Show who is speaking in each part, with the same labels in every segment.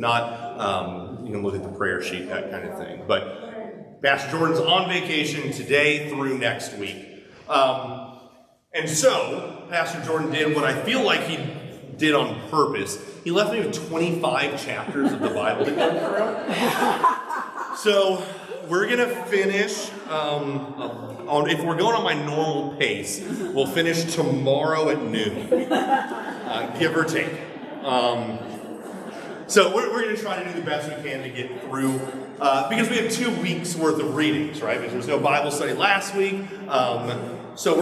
Speaker 1: Not, you can look at the prayer sheet, that kind of thing. But Pastor Jordan's on vacation today through next week. And so, Pastor Jordan did what I feel like he did on purpose. He left me with 25 chapters of the Bible to go through. So, we're going to finish, if we're going on my normal pace, we'll finish tomorrow at noon, give or take. So we're going to try to do the best we can to get through, because we have 2 weeks worth of readings, right? Because there was no Bible study last week. So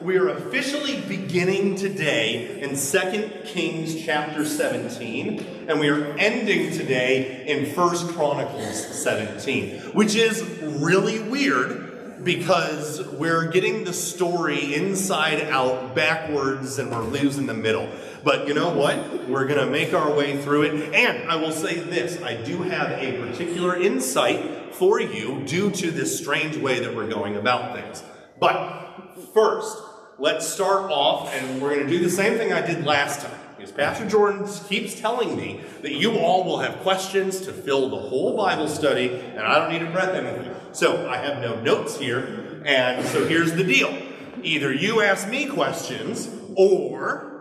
Speaker 1: we are officially beginning today in 2 Kings chapter 17, and we are ending today in 1 Chronicles 17, which is really weird because we're getting the story inside out, backwards, and we're losing the middle. But you know what? We're going to make our way through it. And I will say this, I do have a particular insight for you due to this strange way that we're going about things. But first, let's start off, and we're going to do the same thing I did last time. Because Pastor Jordan keeps telling me that you all will have questions to fill the whole Bible study, and I don't need to prep anything. So I have no notes here, and so here's the deal. Either you ask me questions, or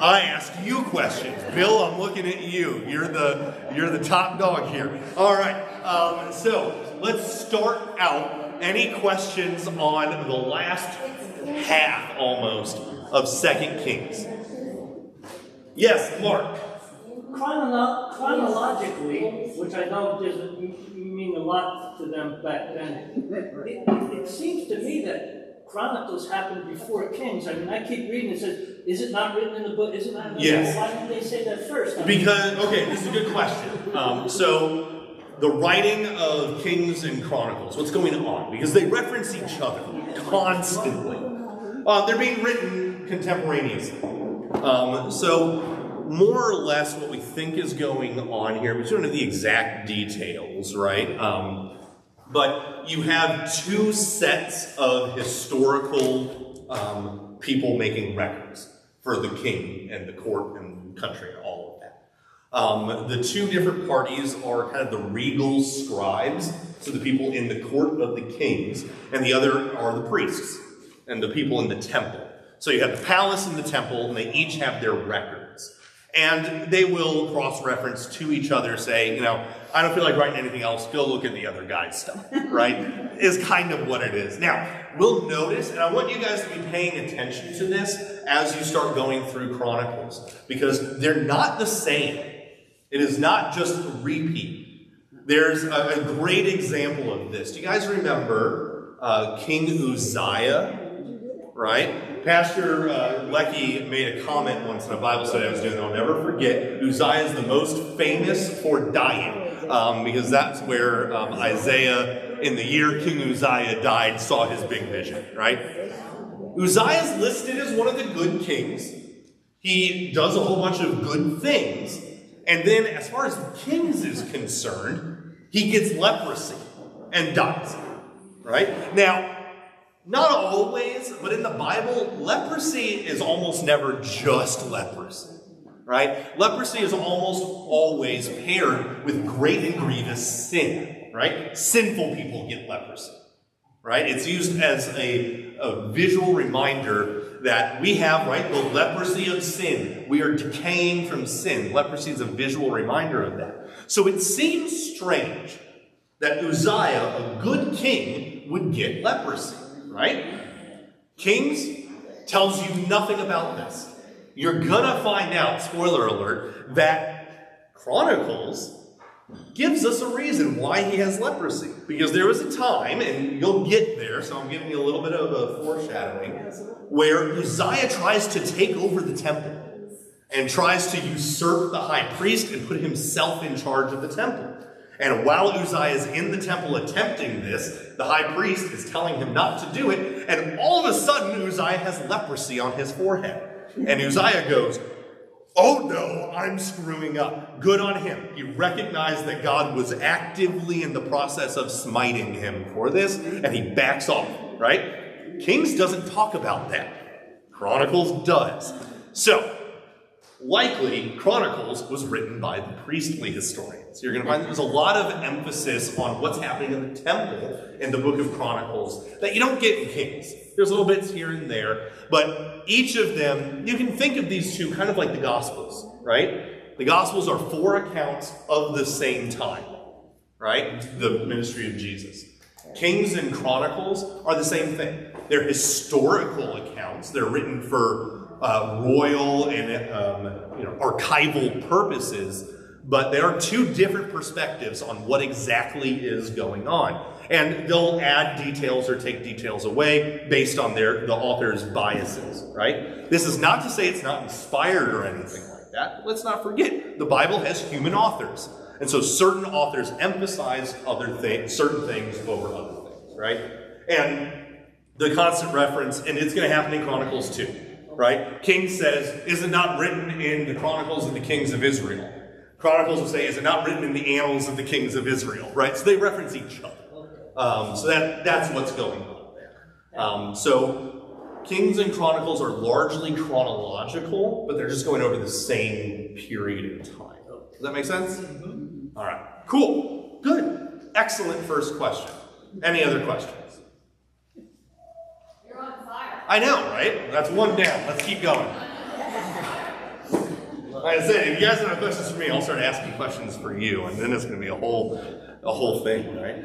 Speaker 1: I ask you questions. Bill, I'm looking at you. You're the top dog here. All right. So let's start out. Any questions on the last half almost of 2 Kings? Yes, Mark.
Speaker 2: Chronologically, which I know doesn't mean a lot to them back then, it seems to me that Chronicles happened before Kings. I mean, I keep reading, it says, is it not written in the book? Is it not in the
Speaker 1: Yes.
Speaker 2: book? Why didn't they say that first?
Speaker 1: Because, okay, this is a good question. So, the writing of Kings and Chronicles, what's going on? Because they reference each other constantly. They're being written contemporaneously. So, more or less what we think is going on here, we don't know the exact details, right? But you have 2 sets of historical people making records for the king and the court and country and all of that. The 2 different parties are kind of the regal scribes, so the people in the court of the kings, and the other are the priests and the people in the temple. So you have the palace and the temple, and they each have their records. And they will cross-reference to each other, say, you know, I don't feel like writing anything else, go look at the other guy's stuff, right? Is kind of what it is. Now, we'll notice, and I want you guys to be paying attention to this as you start going through Chronicles, because they're not the same. It is not just a repeat. There's a great example of this. Do you guys remember King Uzziah, right? Pastor Lecky made a comment once in a Bible study I was doing that I'll never forget. Uzziah is the most famous for dying, because that's where Isaiah, in the year King Uzziah died, saw his big vision, right? Uzziah is listed as one of the good kings. He does a whole bunch of good things. And then, as far as the kings is concerned, he gets leprosy and dies, right? Now, not always, but in the Bible, leprosy is almost never just leprosy, right? Leprosy is almost always paired with great and grievous sin, right? Sinful people get leprosy, right? It's used as a visual reminder that we have, right, the leprosy of sin. We are decaying from sin. Leprosy is a visual reminder of that. So it seems strange that Uzziah, a good king, would get leprosy. Right? Kings tells you nothing about this. You're gonna find out, spoiler alert, that Chronicles gives us a reason why he has leprosy. Because there was a time, and you'll get there, so I'm giving you a little bit of a foreshadowing, where Uzziah tries to take over the temple and tries to usurp the high priest and put himself in charge of the temple. And while Uzziah is in the temple attempting this, the high priest is telling him not to do it, and all of a sudden Uzziah has leprosy on his forehead. And Uzziah goes, oh no, I'm screwing up. Good on him. He recognized that God was actively in the process of smiting him for this, and he backs off, right? Kings doesn't talk about that. Chronicles does. So, Likely, Chronicles was written by the priestly historians. You're going to find there's a lot of emphasis on what's happening in the temple in the book of Chronicles that you don't get in Kings. There's little bits here and there, but each of them, you can think of these two kind of like the Gospels, right? The Gospels are 4 accounts of the same time, right? The ministry of Jesus. Kings and Chronicles are the same thing. They're historical accounts. They're written for royal and archival purposes, but there are 2 different perspectives on what exactly is going on. And they'll add details or take details away based on the author's biases, right? This is not to say it's not inspired or anything like that. Let's not forget, the Bible has human authors. And so certain authors emphasize certain things over other things, right? And the constant reference, and it's going to happen in Chronicles too, right? King says, is it not written in the Chronicles of the Kings of Israel? Chronicles will say, is it not written in the Annals of the Kings of Israel, right? So they reference each other. So that's what's going on there. So Kings and Chronicles are largely chronological, but they're just going over the same period in time. Does that make sense? Mm-hmm. All right. Cool. Good. Excellent first question. Any other questions?
Speaker 3: You're on fire.
Speaker 1: I know, right? That's one down. Let's keep going. Like I said, if you guys don't have questions for me, I'll start asking questions for you, and then it's going to be a whole thing, right?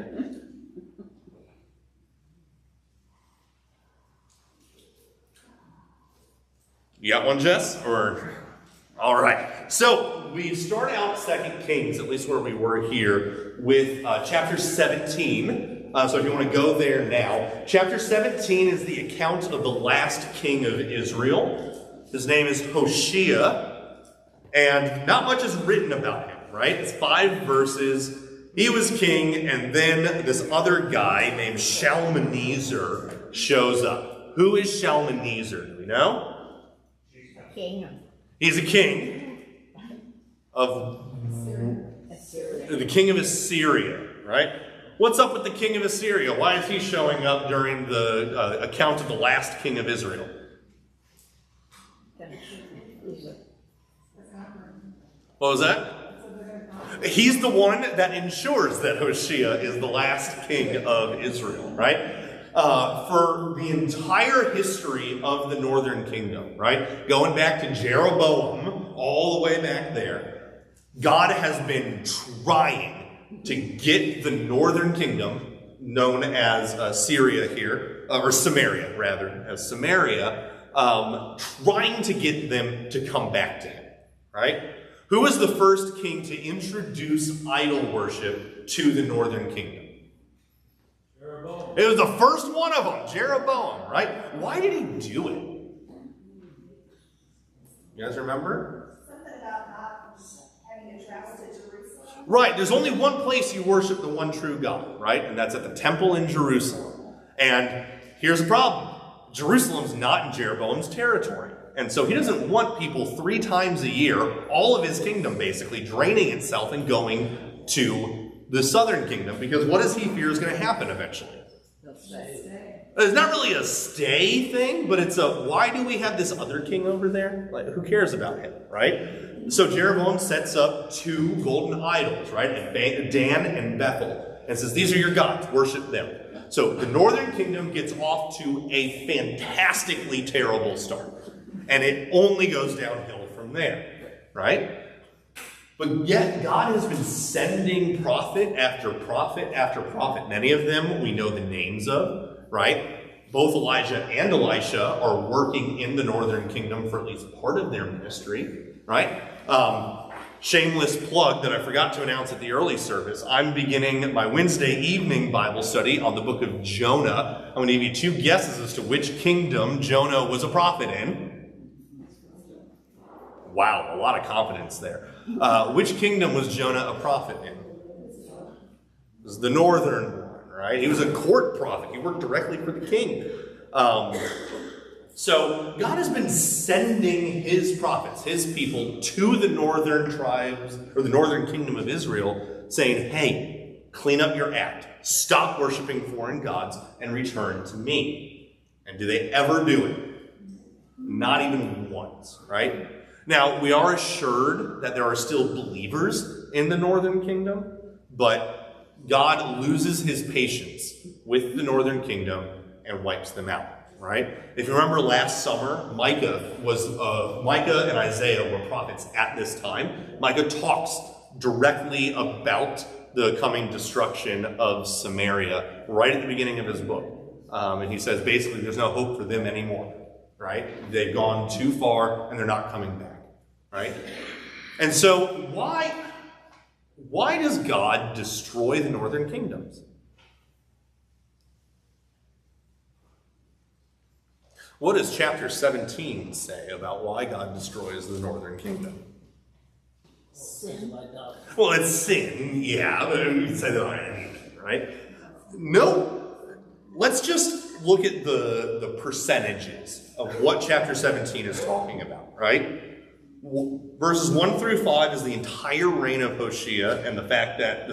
Speaker 1: You got one, Jess? Or all right. So we start out 2 Kings, at least where we were here, with chapter 17. So if you want to go there now, chapter 17 is the account of the last king of Israel. His name is Hoshea. And not much is written about him, right? It's 5 verses. He was king, and then this other guy named Shalmaneser shows up. Who is Shalmaneser? Do we know?
Speaker 3: King.
Speaker 1: He's a king of the king of Assyria, right? What's up with the king of Assyria? Why is he showing up during the account of the last king of Israel? What was that? He's the one that ensures that Hoshea is the last king of Israel, right? For the entire history of the northern kingdom, right? Going back to Jeroboam, all the way back there, God has been trying to get the northern kingdom, known as Syria here, or Samaria rather, as Samaria, trying to get them to come back to him, right? Who was the first king to introduce idol worship to the northern kingdom? Jeroboam. It was the first one of them, Jeroboam, right? Why did he do it? You guys remember?
Speaker 4: Something about not having to travel to Jerusalem.
Speaker 1: Right, there's only one place you worship the one true God, right? And that's at the temple in Jerusalem. And here's the problem. Jerusalem's not in Jeroboam's territory. And so he doesn't want people 3 times a year, all of his kingdom basically, draining itself and going to the southern kingdom, because what does he fear is going to happen eventually? It's not really a stay thing, but it's a, why do we have this other king over there? Like, who cares about him, right? So Jeroboam sets up 2 golden idols, right? Dan and Bethel, and says, these are your gods, worship them. So the northern kingdom gets off to a fantastically terrible start. And it only goes downhill from there, right? But yet God has been sending prophet after prophet after prophet. Many of them we know the names of, right? Both Elijah and Elisha are working in the northern kingdom for at least part of their ministry, right? Shameless plug that I forgot to announce at the early service. I'm beginning my Wednesday evening Bible study on the book of Jonah. I'm going to give you 2 guesses as to which kingdom Jonah was a prophet in. Wow, a lot of confidence there. Which kingdom was Jonah a prophet in? It was the northern one, right? He was a court prophet. He worked directly for the king. So God has been sending his prophets, his people, to the northern tribes, or the northern kingdom of Israel, saying, hey, clean up your act. Stop worshiping foreign gods and return to me. And do they ever do it? Not even once, right? Now, we are assured that there are still believers in the northern kingdom, but God loses his patience with the northern kingdom and wipes them out, right? If you remember last summer, Micah and Isaiah were prophets at this time. Micah talks directly about the coming destruction of Samaria right at the beginning of his book. And he says basically there's no hope for them anymore, right? They've gone too far and they're not coming back, right? And so why does God destroy the northern kingdoms? What does chapter 17 say about why God destroys the northern kingdom?
Speaker 2: Sin.
Speaker 1: Well, it's sin, yeah, but we can say that on anything, right? No, let's just look at the percentages of what chapter 17 is talking about, right? Verses 1 through 5 is the entire reign of Hoshea and the fact that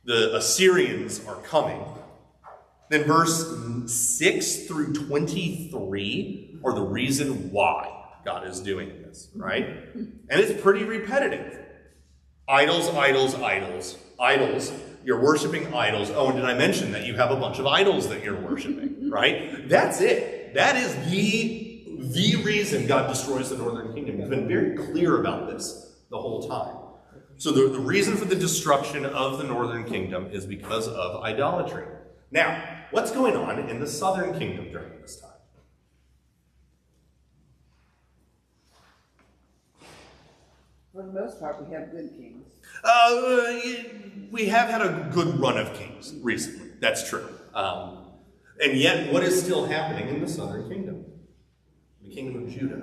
Speaker 1: the Assyrians are coming. Then verse 6 through 23 are the reason why God is doing this, right? And it's pretty repetitive. Idols, idols, idols, idols. You're worshiping idols. Oh, and did I mention that you have a bunch of idols that you're worshiping, right? That's it. That is the reason God destroys the northern kingdom. He's been very clear about this the whole time. So the reason for the destruction of the northern kingdom is because of idolatry. Now, what's going on in the southern kingdom during this time?
Speaker 5: For the most part, we have good kings.
Speaker 1: We have had a good run of kings recently. That's true. And yet, what is still happening in the southern kingdom? The kingdom of Judah.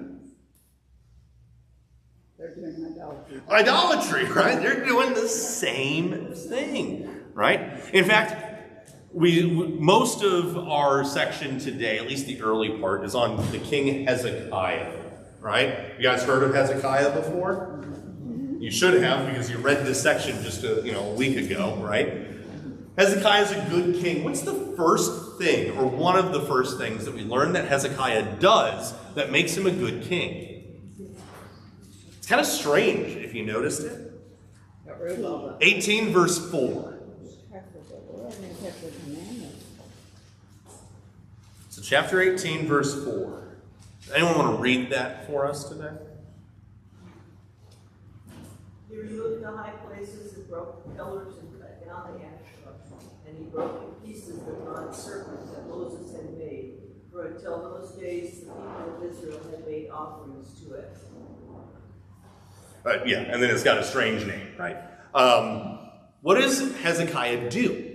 Speaker 5: They're doing idolatry.
Speaker 1: Idolatry, right? They're doing the same thing, right? In fact, most of our section today, at least the early part, is on the king Hezekiah, right? You guys heard of Hezekiah before? You should have, because you read this section just a week ago, right? Hezekiah is a good king. What's the first thing, or one of the first things that we learn that Hezekiah does that makes him a good king? It's kind of strange, if you noticed it. 18 verse 4. So chapter 18 verse 4. Does anyone want to read that for us today?
Speaker 6: He removed the high places and broke the pillars and cut down the Asherah. And he broke in pieces the bronze serpent that Moses had made. For until those days the people of Israel had made offerings to it.
Speaker 1: Yeah, and then it's got a strange name, right? What does Hezekiah do?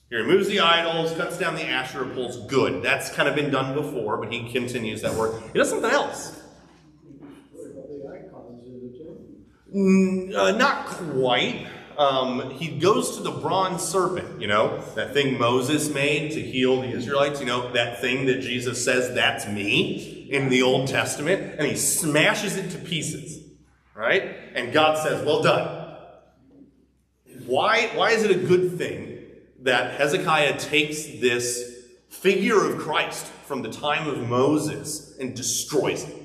Speaker 1: He removes the idols, cuts down the Asherah poles. Good. That's kind of been done before, but he continues that work. He does something else. Not quite. He goes to the bronze serpent, that thing Moses made to heal the Israelites, that thing that Jesus says, that's me, in the Old Testament, and he smashes it to pieces, right? And God says, well done. Why is it a good thing that Hezekiah takes this figure of Christ from the time of Moses and destroys it?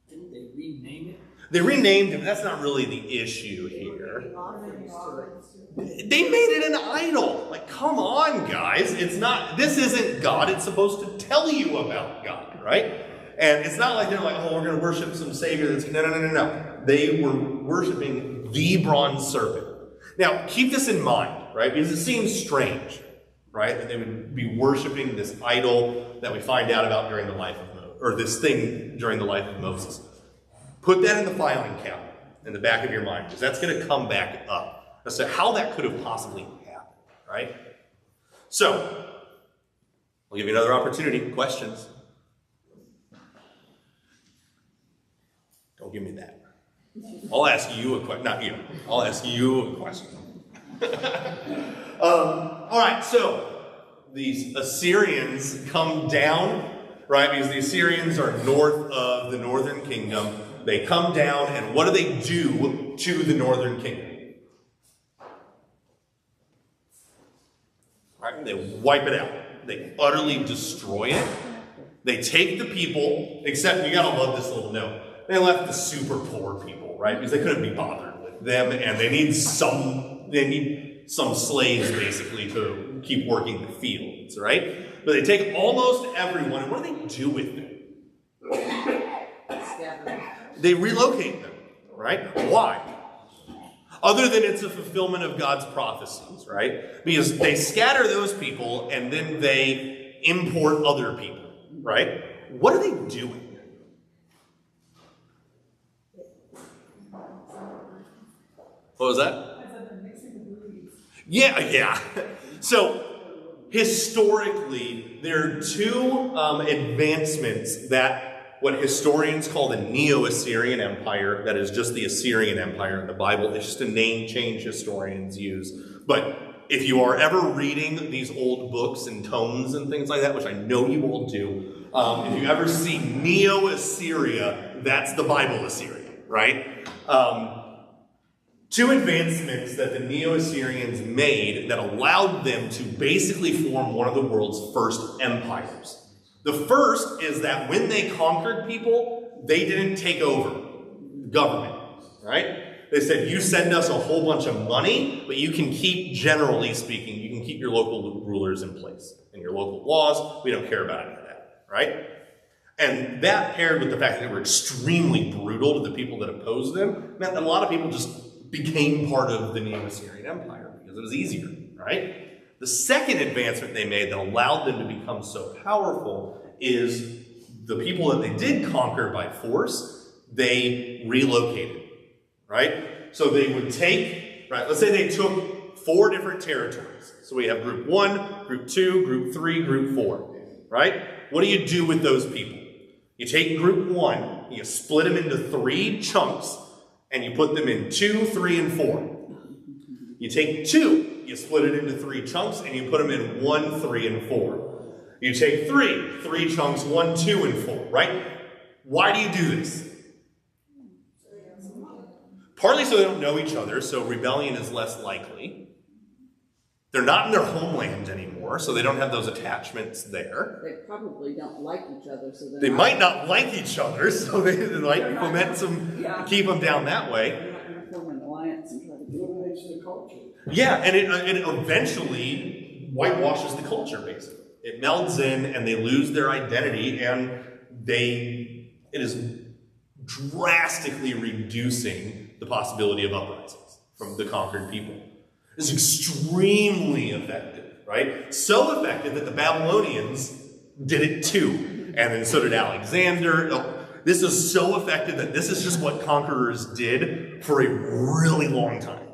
Speaker 2: Didn't they rename it?
Speaker 1: They renamed him. That's not really the issue here. They made it an idol. Like, come on, guys. This isn't God. It's supposed to tell you about God, right? And it's not like they're like, oh, we're going to worship some savior that's... No. They were worshiping the bronze serpent. Now, keep this in mind, right? Because it seems strange, right? That they would be worshiping this idol that we find out about during the life of Moses, or this thing during the life of Moses. Put that in the filing cabinet in the back of your mind, because that's going to come back up as to how that could have possibly happened, right? So, I'll give you another opportunity. Questions? Don't give me that. I'll ask you a question. Not you. I'll ask you a question. All right, so these Assyrians come down, right? Because the Assyrians are north of the northern kingdom. They come down, and what do they do to the northern kingdom? Right? They wipe it out. They utterly destroy it. They take the people, except you gotta love this little note. They left the super poor people, right? Because they couldn't be bothered with them, and they need some slaves basically to keep working the fields, right? But they take almost everyone, and what do they do with them? They relocate them, right? Why? Other than it's a fulfillment of God's prophecies, right? Because they scatter those people and then they import other people, right? What are they doing? What was that? Yeah. So, historically, there are two advancements that what historians call the Neo-Assyrian Empire, that is just the Assyrian Empire in the Bible. It's just a name change historians use. But if you are ever reading these old books and tomes and things like that, which I know you all do, if you ever see Neo-Assyria, that's the Bible Assyria, right? Two advancements that the Neo-Assyrians made that allowed them to basically form one of the world's first empires. The first is that when they conquered people, they didn't take over government, right? They said, you send us a whole bunch of money, but you can keep, generally speaking, you can keep your local rulers in place and your local laws. We don't care about any of that, right? And that paired with the fact that they were extremely brutal to the people that opposed them meant that a lot of people just became part of the Neo-Assyrian Empire because it was easier, right? The second advancement they made that allowed them to become so powerful is the people that they did conquer by force, they relocated, right? So they would take, right, let's say they took 4 different territories. So we have group 1, group 2, group 3, group 4, right? What do you do with those people? You take group 1, you split them into 3 chunks, and you put them in 2, 3, and 4. You take 2, you split it into 3 chunks, and you put them in 1, 3, and 4. You take 3 chunks, 1, 2, and 4, right? Why do you do this? Partly so they don't know each other, so rebellion is less likely. They're not in their homeland anymore, so they don't have those attachments there.
Speaker 5: They probably don't like each other, so
Speaker 1: they might not like each other, so they like momentum, keep them down that way.
Speaker 5: They're not going to form an alliance and try to do
Speaker 7: The culture.
Speaker 1: Yeah, and it eventually whitewashes the culture, basically. It melds in, and they lose their identity, and it is drastically reducing the possibility of uprisings from the conquered people. It's extremely effective, right? So effective that the Babylonians did it too, and then so did Alexander. This is so effective that this is just what conquerors did for a really long time.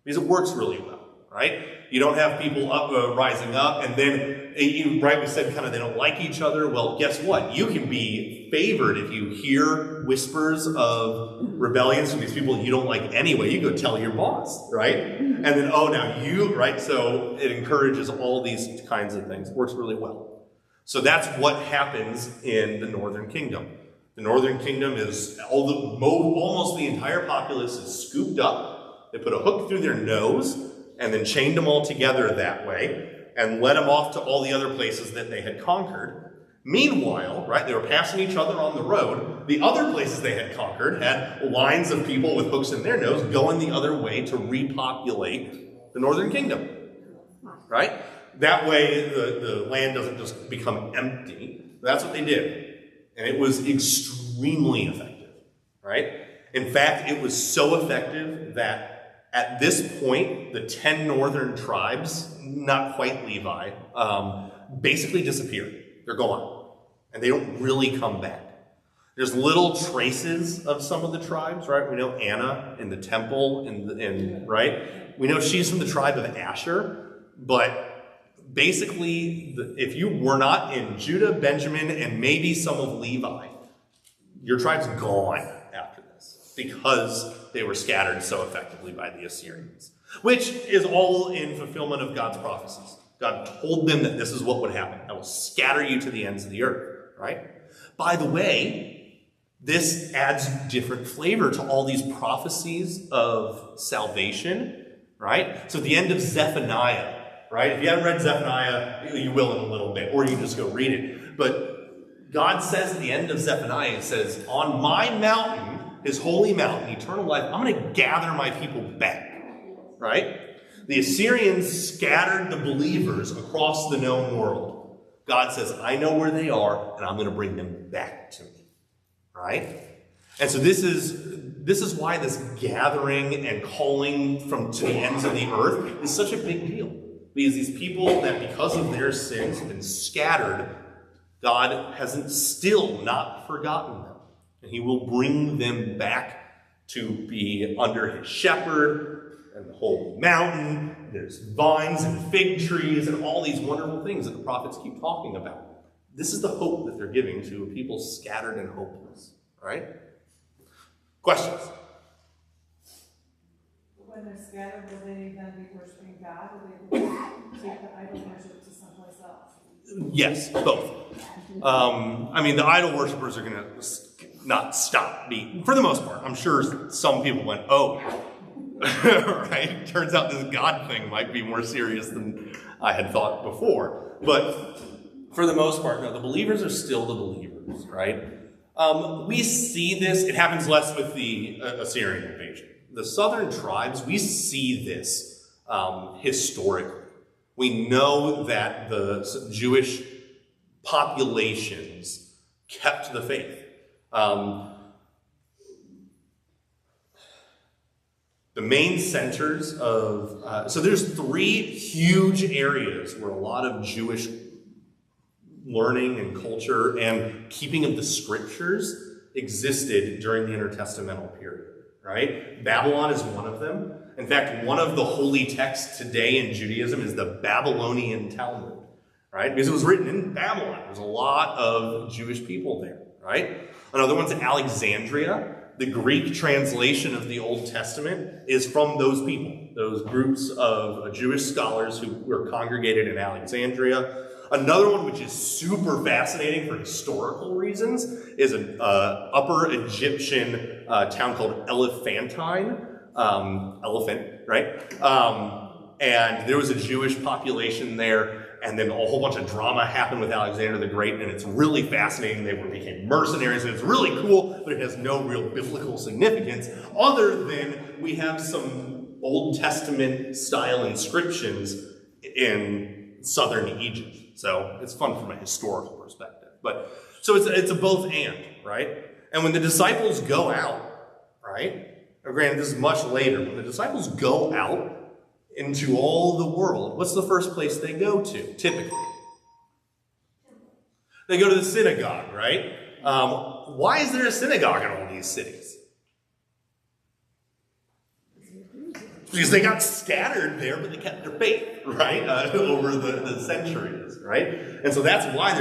Speaker 1: Because it works really well, right? You don't have people rising up, and then, right, we said kind of they don't like each other. Well, guess what? You can be favored if you hear whispers of rebellions from these people you don't like anyway. You go tell your boss, right? And then, oh, now you, right? So it encourages all these kinds of things. It works really well. So that's what happens in the Northern Kingdom. The Northern Kingdom is, almost the entire populace is scooped up. They put a hook through their nose and then chained them all together that way and led them off to all the other places that they had conquered. Meanwhile, right, they were passing each other on the road. The other places they had conquered had lines of people with hooks in their nose going the other way to repopulate the Northern Kingdom, right? That way the land doesn't just become empty. That's what they did. And it was extremely effective, right? In fact, it was so effective that at this point, the 10 northern tribes, not quite Levi, basically disappeared. They're gone. And they don't really come back. There's little traces of some of the tribes, right? We know Anna in the temple, right? We know she's from the tribe of Asher, but basically, if you were not in Judah, Benjamin, and maybe some of Levi, your tribe's gone after this because they were scattered so effectively by the Assyrians, which is all in fulfillment of God's prophecies. God told them that this is what would happen. I will scatter you to the ends of the earth, right? By the way, this adds different flavor to all these prophecies of salvation, right? So at the end of Zephaniah, right? If you haven't read Zephaniah, you will in a little bit, or you can just go read it. But God says at the end of Zephaniah, it says, on my mountain, his holy mountain, eternal life, I'm going to gather my people back, right? The Assyrians scattered the believers across the known world. God says, I know where they are, and I'm going to bring them back to me, right? And so this is why this gathering and calling to the ends of the earth is such a big deal. Because these people that because of their sins have been scattered, God hasn't still not forgotten them. And he will bring them back to be under his shepherd and the holy mountain. There's vines and fig trees and all these wonderful things that the prophets keep talking about. This is the hope that they're giving to a people scattered and hopeless, right? Questions?
Speaker 7: When they're scattered, will they then be worshiping God, or will they take the idol worship to someplace else?
Speaker 1: Yes, both. The idol worshipers are going to not stop being, for the most part. I'm sure some people went, oh, right? Turns out this God thing might be more serious than I had thought before. But for the most part, no, the believers are still the believers, right? We see this, it happens less with the Assyrian invasion. The southern tribes, we see this historically. We know that the Jewish populations kept the faith. The main centers of, so there's 3 huge areas where a lot of Jewish learning and culture and keeping of the scriptures existed during the intertestamental period, right? Babylon is one of them. In fact, one of the holy texts today in Judaism is the Babylonian Talmud, right? Because it was written in Babylon. There's a lot of Jewish people there, right? Another one's Alexandria. The Greek translation of the Old Testament is from those people, those groups of Jewish scholars who were congregated in Alexandria. Another one, which is super fascinating for historical reasons, is an Upper Egyptian town called Elephantine. Elephant, right? And there was a Jewish population there, and then a whole bunch of drama happened with Alexander the Great, and it's really fascinating. They became mercenaries, and it's really cool, but it has no real biblical significance, other than we have some Old Testament style inscriptions in southern Egypt. So it's fun from a historical perspective. But so it's a both and, right? And when the disciples go out, right? Now, granted, this is much later. When the disciples go out into all the world, what's the first place they go to, typically? They go to the synagogue, right? Why is there a synagogue in all these cities? Because they got scattered there, but they kept their faith, right? Over the centuries, right? And so that's why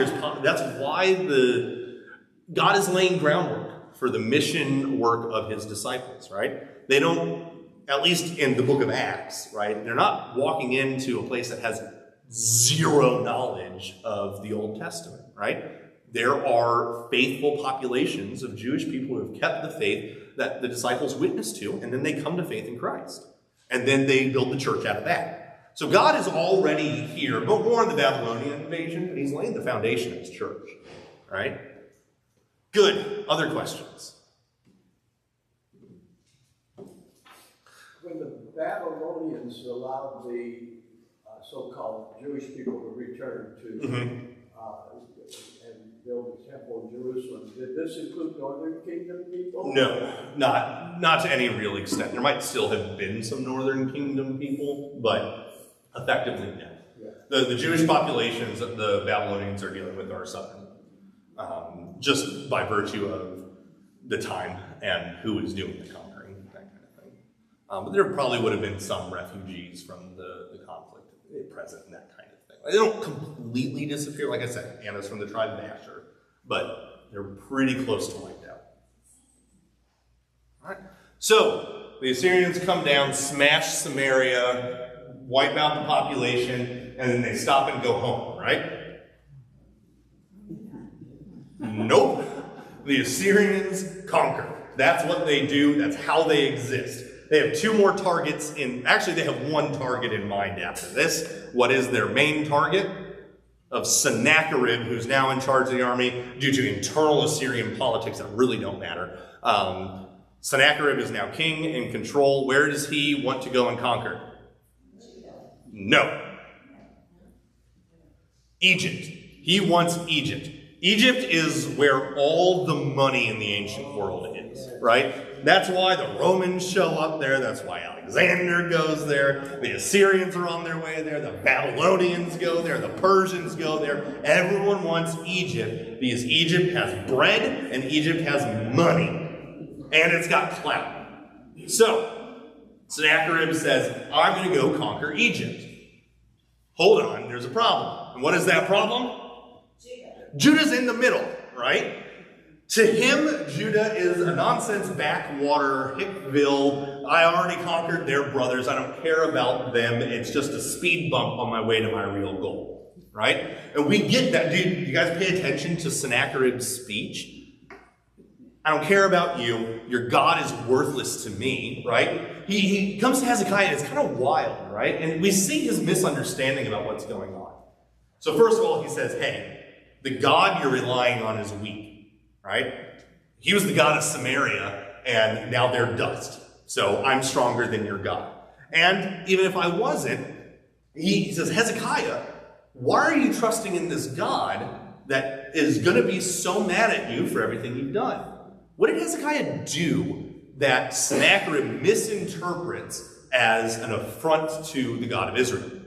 Speaker 1: God is laying groundwork for the mission work of his disciples, right? They don't, at least in the book of Acts, right? They're not walking into a place that has zero knowledge of the Old Testament, right? There are faithful populations of Jewish people who have kept the faith that the disciples witnessed to, and then they come to faith in Christ. And then they build the church out of that. So God is already here, but more in the Babylonian invasion, but he's laying the foundation of his church, right? Good. Other questions?
Speaker 8: When the Babylonians allowed the so-called Jewish people to return to and build a temple in Jerusalem, did this include Northern Kingdom people?
Speaker 1: No, not to any real extent. There might still have been some Northern Kingdom people, but effectively no. Yeah. The Jewish populations that the Babylonians are dealing with are southern, just by virtue of the time and who is doing the conquering, that kind of thing. But there probably would have been some refugees from the conflict present and that kind of thing. They don't completely disappear. Like I said, Anna's from the tribe of Asher, but they're pretty close to wiped out. All right. So the Assyrians come down, smash Samaria, wipe out the population, and then they stop and go home, right? Nope. The Assyrians conquer. That's what they do. That's how they exist. They have 2 more targets actually they have 1 target in mind after this. What is their main target? of Sennacherib, who's now in charge of the army due to internal Assyrian politics that really don't matter. Sennacherib is now king in control. Where does he want to go and conquer? No. Egypt. He wants Egypt. Egypt is where all the money in the ancient world is, right? That's why the Romans show up there. That's why Alexander goes there. The Assyrians are on their way there. The Babylonians go there. The Persians go there. Everyone wants Egypt because Egypt has bread and Egypt has money. And it's got clout. So, Sennacherib says, I'm going to go conquer Egypt. Hold on, there's a problem. And what is that problem? Judah's in the middle, right? To him, Judah is a nonsense backwater, Hickville. I already conquered their brothers. I don't care about them. It's just a speed bump on my way to my real goal, right? And we get that. Dude, you guys pay attention to Sennacherib's speech? I don't care about you. Your God is worthless to me, right? He comes to Hezekiah, and it's kind of wild, right? And we see his misunderstanding about what's going on. So first of all, he says, hey, the God you're relying on is weak, right? He was the God of Samaria, and now they're dust. So I'm stronger than your God. And even if I wasn't, he says, Hezekiah, why are you trusting in this God that is going to be so mad at you for everything you've done? What did Hezekiah do that Sennacherib misinterprets as an affront to the God of Israel?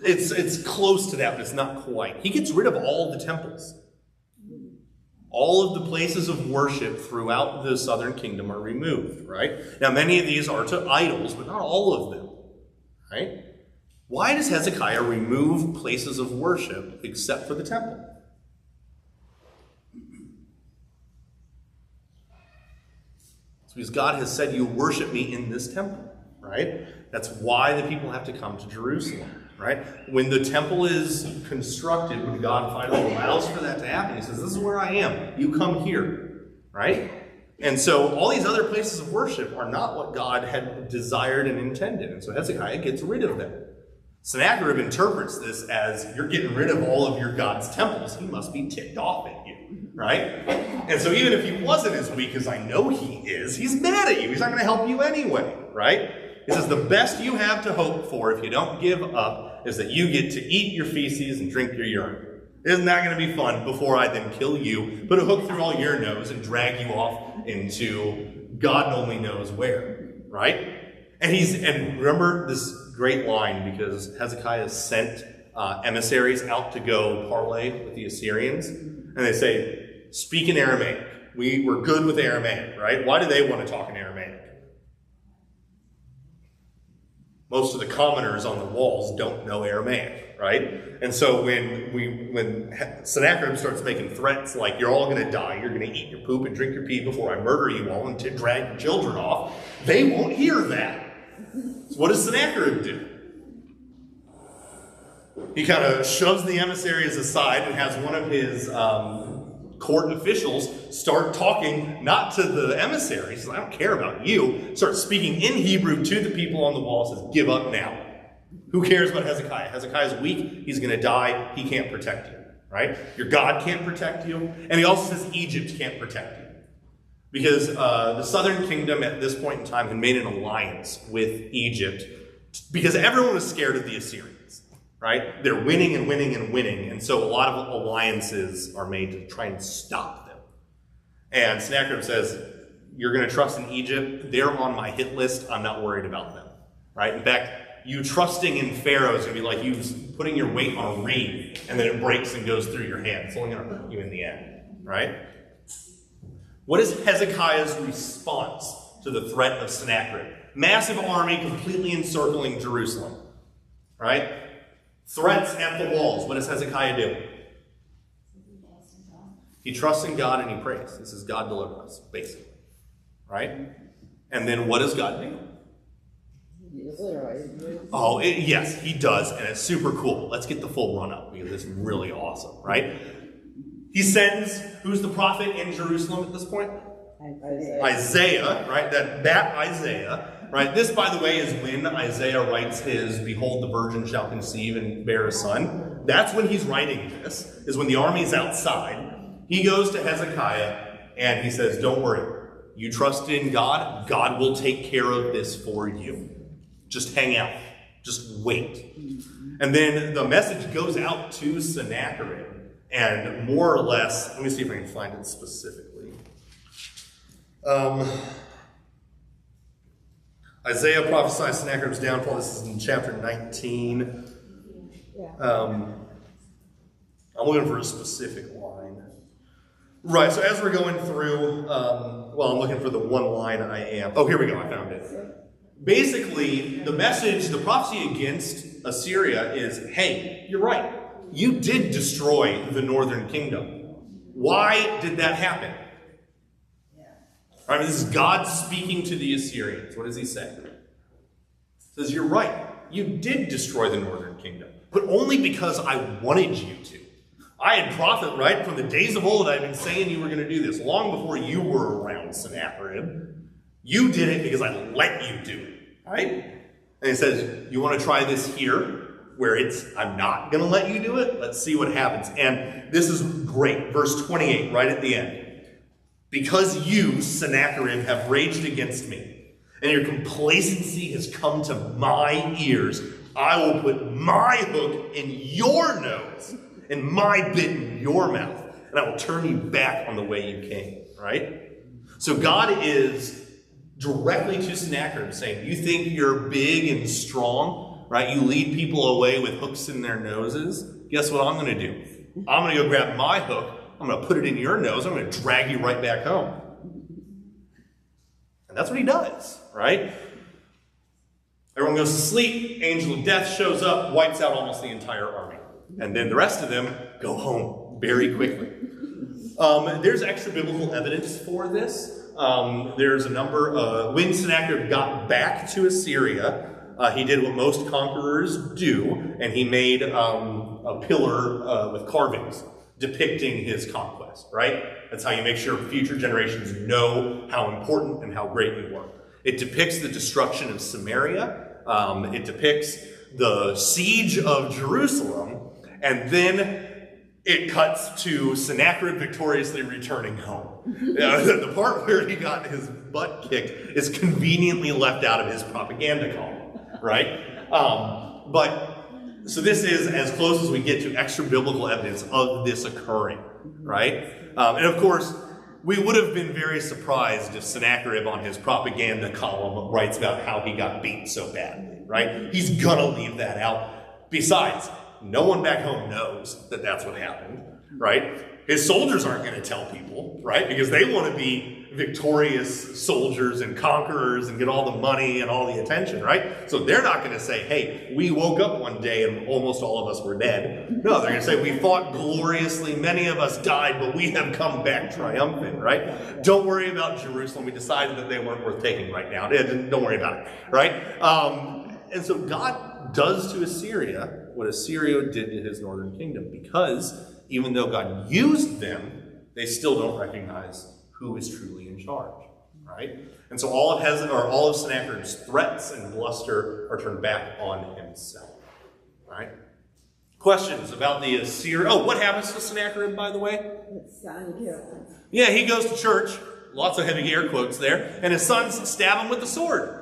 Speaker 1: It's close to that, but it's not quite. He gets rid of all the temples. All of the places of worship throughout the southern kingdom are removed, right? Now, many of these are to idols, but not all of them, right? Why does Hezekiah remove places of worship except for the temple? It's because God has said, you worship me in this temple, right? That's why the people have to come to Jerusalem, right? When the temple is constructed, when God finally allows for that to happen, he says, this is where I am. You come here, right? And so all these other places of worship are not what God had desired and intended. And so Hezekiah gets rid of them. Sennacherib interprets this as, you're getting rid of all of your God's temples. He must be ticked off at you, right? And so even if he wasn't as weak as I know he is, he's mad at you. He's not going to help you anyway, right? He says, the best you have to hope for if you don't give up is that you get to eat your feces and drink your urine. Isn't that going to be fun before I then kill you, put a hook through all your nose and drag you off into God only knows where, right? And remember this great line, because Hezekiah sent emissaries out to go parley with the Assyrians, and they say, speak in Aramaic. We're good with Aramaic, right? Why do they want to talk in Aramaic? Most of the commoners on the walls don't know Aramaic, right? And so when Sennacherib starts making threats like, you're all going to die, you're going to eat your poop and drink your pee before I murder you all and drag your children off, they won't hear that. So what does Sennacherib do? He kind of shoves the emissaries aside and has one of his court officials start talking, not to the emissaries, says, I don't care about you, start speaking in Hebrew to the people on the wall, says, give up now. Who cares about Hezekiah? Hezekiah's weak, he's going to die, he can't protect you, right? Your God can't protect you, and he also says Egypt can't protect you. Because the southern kingdom at this point in time had made an alliance with Egypt because everyone was scared of the Assyrians, right? They're winning and winning and winning, and so a lot of alliances are made to try and stop them. And Sennacherib says, you're going to trust in Egypt? They're on my hit list. I'm not worried about them, right? In fact, you trusting in Pharaoh is going to be like you putting your weight on a reed, and then it breaks and goes through your hand. It's only going to hurt you in the end, right? What is Hezekiah's response to the threat of Sennacherib? Massive army completely encircling Jerusalem, right? Threats at the walls. What does Hezekiah do? He trusts in God and he prays. This is God deliver us, basically, right? And then what does God do? Oh, yes, he does, and it's super cool. Let's get the full run-up because it's really awesome, right? He sends, who's the prophet in Jerusalem at this point? Isaiah, right? That Isaiah right? This, by the way, is when Isaiah writes his "Behold, the virgin shall conceive and bear a son." That's when he's writing this, is when the army's outside. He goes to Hezekiah and he says, don't worry. You trust in God, God will take care of this for you. Just hang out. Just wait. And then the message goes out to Sennacherib, and more or less, let me see if I can find it specifically. Isaiah prophesies Sennacherib's downfall. This is in chapter 19. I'm looking for a specific line. Right, so as we're going through, I'm looking for the one line I am. Oh, here we go, I found it. Basically, the message, the prophecy against Assyria is, hey, you're right. You did destroy the northern kingdom. Why did that happen? All right, this is God speaking to the Assyrians. What does he say? He says, you're right. You did destroy the northern kingdom, but only because I wanted you to. I had prophet, right? From the days of old, I've been saying you were going to do this. Long before you were around, Sennacherib. You did it because I let you do it, right? And he says, you want to try this here, where I'm not going to let you do it? Let's see what happens. And this is great. Verse 28, right at the end. Because you, Sennacherib, have raged against me, and your complacency has come to my ears, I will put my hook in your nose and my bit in your mouth, and I will turn you back on the way you came, right? So God is directly to Sennacherib saying, you think you're big and strong, right? You lead people away with hooks in their noses. Guess what I'm going to do? I'm going to go grab my hook, I'm going to put it in your nose, I'm going to drag you right back home. And that's what he does, right? Everyone goes to sleep, angel of death shows up, wipes out almost the entire army. And then the rest of them go home very quickly. There's extra biblical evidence for this. There's a number, when Sennacherib got back to Assyria, he did what most conquerors do, and he made a pillar with carvings depicting his conquest, right? That's how you make sure future generations know how important and how great you were. It depicts the destruction of Samaria. It depicts the siege of Jerusalem. And then it cuts to Sennacherib victoriously returning home. The part where he got his butt kicked is conveniently left out of his propaganda column, right? So this is as close as we get to extra biblical evidence of this occurring, right? And of course, we would have been very surprised if Sennacherib on his propaganda column writes about how he got beat so badly, right? He's gonna leave that out. Besides, no one back home knows that that's what happened, right? His soldiers aren't going to tell people, right? Because they want to be victorious soldiers and conquerors and get all the money and all the attention, right? So they're not going to say, hey, we woke up one day and almost all of us were dead. No, they're going to say, we fought gloriously, many of us died, but we have come back triumphant, right? Don't worry about Jerusalem. We decided that they weren't worth taking right now. Don't worry about it, right? And so God does to Assyria what Assyria did to his northern kingdom, because even though God used them, they still don't recognize who is truly in charge, right? And so all of Sennacherib's threats and bluster are turned back on himself, right? Questions about the Assyria? Oh, what happens to Sennacherib, by the way? Yeah, he goes to church, lots of heavy air quotes there, and his sons stab him with the sword.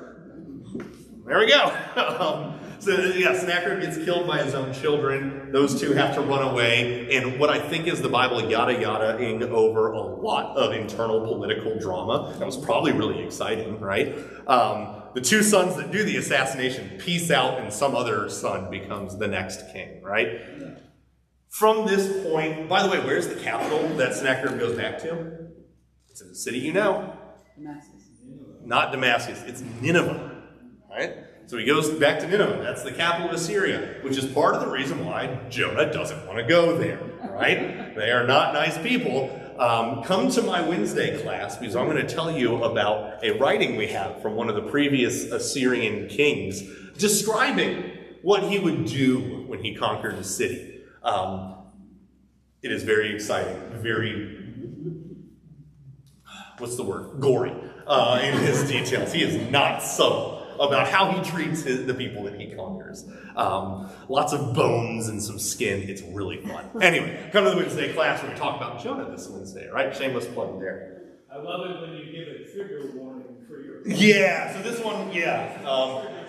Speaker 1: There we go. Sennacherib gets killed by his own children. Those two have to run away. And what I think is the Bible yada-yada-ing over a lot of internal political drama. That was probably really exciting, right? The two sons that do the assassination peace out, and some other son becomes the next king, right? From this point, by the way, where's the capital that Sennacherib goes back to? It's in the city you know.
Speaker 5: Damascus.
Speaker 1: Not Damascus, it's Nineveh, right? So he goes back to Nineveh. That's the capital of Assyria, which is part of the reason why Jonah doesn't want to go there, right? They are not nice people. Come to my Wednesday class, because I'm going to tell you about a writing we have from one of the previous Assyrian kings describing what he would do when he conquered a city. It is very exciting, very, what's the word? Gory in his details. He is not subtle about how he treats the people that he conquers. Lots of bones and some skin. It's really fun. Anyway, come to the Wednesday class where we talk about Jonah this Wednesday, right? Shameless plug there.
Speaker 9: I love it when you give a trigger warning for your...
Speaker 1: Yeah, so this one,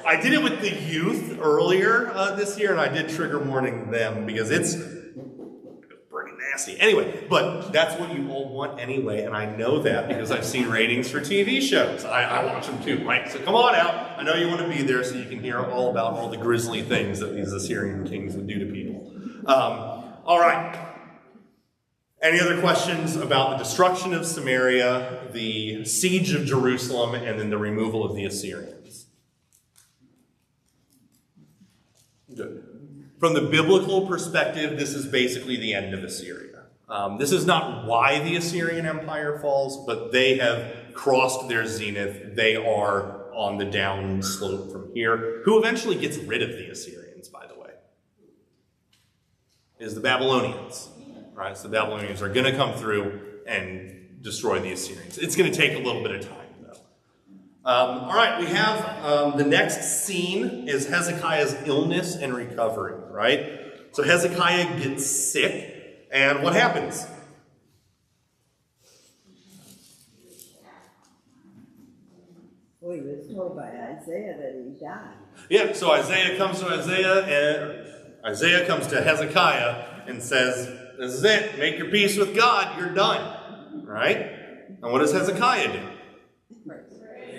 Speaker 1: I did it with the youth earlier this year, and I did trigger warning them because it's pretty nasty. Anyway, but that's what you all want anyway, and I know that because I've seen ratings for TV shows. I watch them too, right? So come on out. I know you want to be there so you can hear all about all the grisly things that these Assyrian kings would do to people. All right. Any other questions about the destruction of Samaria, the siege of Jerusalem, and then the removal of the Assyrians? Good. From the biblical perspective, this is basically the end of Assyria. This is not why the Assyrian Empire falls, but they have crossed their zenith. They are on the down slope from here. Who eventually gets rid of the Assyrians, by the way? Is the Babylonians. Right, so the Babylonians are going to come through and destroy the Assyrians. It's going to take a little bit of time, though. All right, we have the next scene is Hezekiah's illness and recovery, right? So Hezekiah gets sick, and what happens?
Speaker 5: Well, he was told by Isaiah that he died.
Speaker 1: Yeah, so Isaiah comes to Isaiah comes to Hezekiah and says, "This is it. Make your peace with God. You're done." Right? And what does Hezekiah do?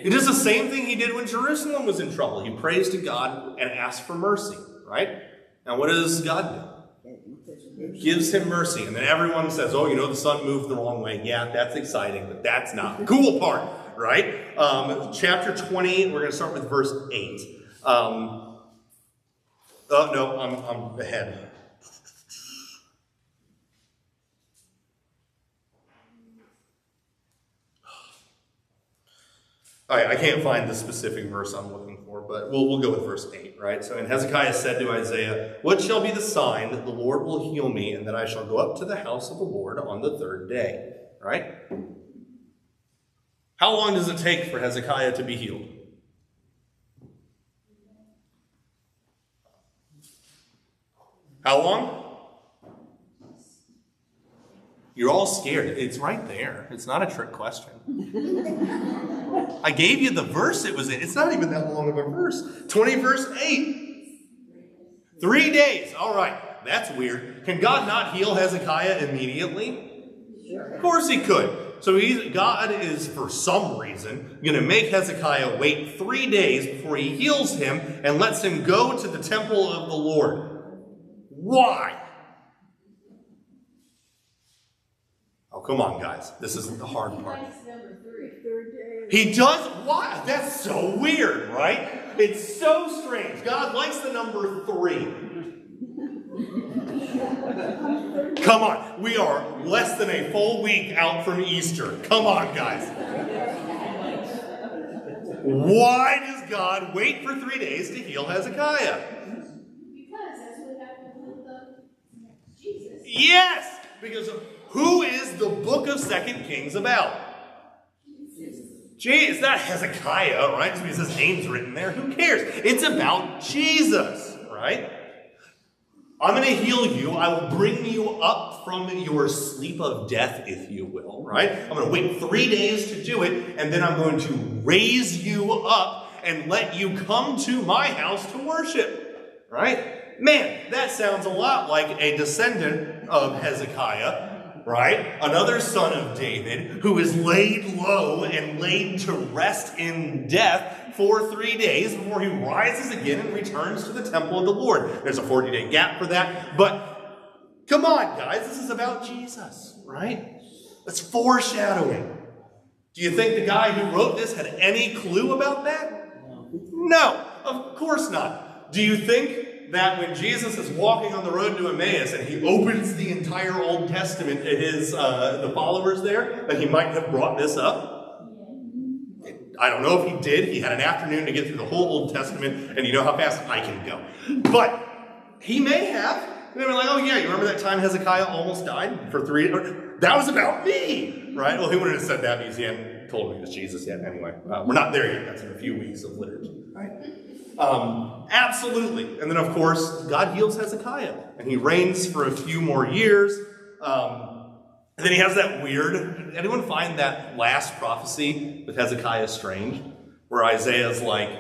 Speaker 1: He does the same thing he did when Jerusalem was in trouble. He prays to God and asks for mercy. Right? And what does God do? Gives him mercy. And then everyone says, "Oh, the sun moved the wrong way." Yeah, that's exciting, but that's not the cool part. Right? Chapter 20, we're going to start with verse 8. No, I'm ahead. I can't find the specific verse I'm looking for, but we'll go with verse 8, right? So, and Hezekiah said to Isaiah, "What shall be the sign that the Lord will heal me and that I shall go up to the house of the Lord on the third day?" Right? How long does it take for Hezekiah to be healed? How long? You're all scared. It's right there. It's not a trick question. I gave you the verse it was in. It's not even that long of a verse. 20 verse 8. 3 days. All right. That's weird. Can God not heal Hezekiah immediately? Sure. Of course he could. So God is, for some reason, going to make Hezekiah wait 3 days before he heals him and lets him go to the temple of the Lord. Why? Oh, come on, guys. This isn't the hard part. He does? Why? That's so weird, right? It's so strange. God likes the number 3. Come on. We are less than a full week out from Easter. Come on, guys. Why does God wait for 3 days to heal Hezekiah?
Speaker 4: Because that's what happened with Jesus.
Speaker 1: Yes! Because who is the book of 2 Kings about? Gee, it's not Hezekiah, right? Because his name's written there. Who cares? It's about Jesus, right? I'm going to heal you. I will bring you up from your sleep of death, if you will, right? I'm going to wait 3 days to do it, and then I'm going to raise you up and let you come to my house to worship, right? Man, that sounds a lot like a descendant of Hezekiah, right? Another son of David who is laid low and laid to rest in death for 3 days before he rises again and returns to the temple of the Lord. There's a 40-day gap for that, but come on, guys, this is about Jesus, right? That's foreshadowing. Do you think the guy who wrote this had any clue about that? No, of course not. Do you think that when Jesus is walking on the road to Emmaus and he opens the entire Old Testament to his the followers there, that he might have brought this up? I don't know if he did. He had an afternoon to get through the whole Old Testament, and you know how fast I can go. But he may have. They were like, "Oh yeah, you remember that time Hezekiah almost died for 3 days? That was about me, right?" Well, he wouldn't have said that because he hadn't told me it was Jesus yet. Anyway, we're not there yet. That's in a few weeks of liturgy, right? Absolutely. And then, of course, God heals Hezekiah, and he reigns for a few more years. And then he has that weird, anyone find that last prophecy with Hezekiah strange? Where Isaiah's like,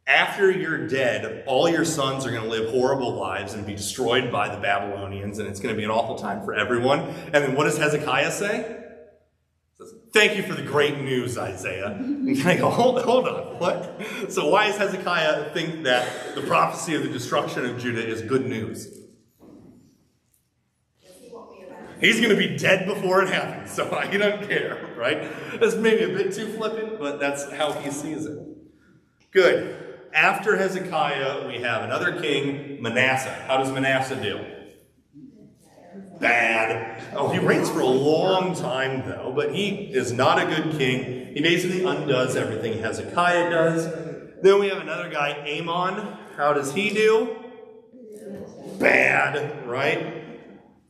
Speaker 1: after you're dead, all your sons are going to live horrible lives and be destroyed by the Babylonians, and it's going to be an awful time for everyone. And then what does Hezekiah say? He says, thank you for the great news, Isaiah. And I go, hold on, what? So why does Hezekiah think that the prophecy of the destruction of Judah is good news? He's going to be dead before it happens, so he doesn't care, right? That's maybe a bit too flippant, but that's how he sees it. Good. After Hezekiah, we have another king, Manasseh. How does Manasseh do? Bad. Oh, he reigns for a long time, though, but he is not a good king. He basically undoes everything Hezekiah does. Then we have another guy, Amon. How does he do? Bad, right?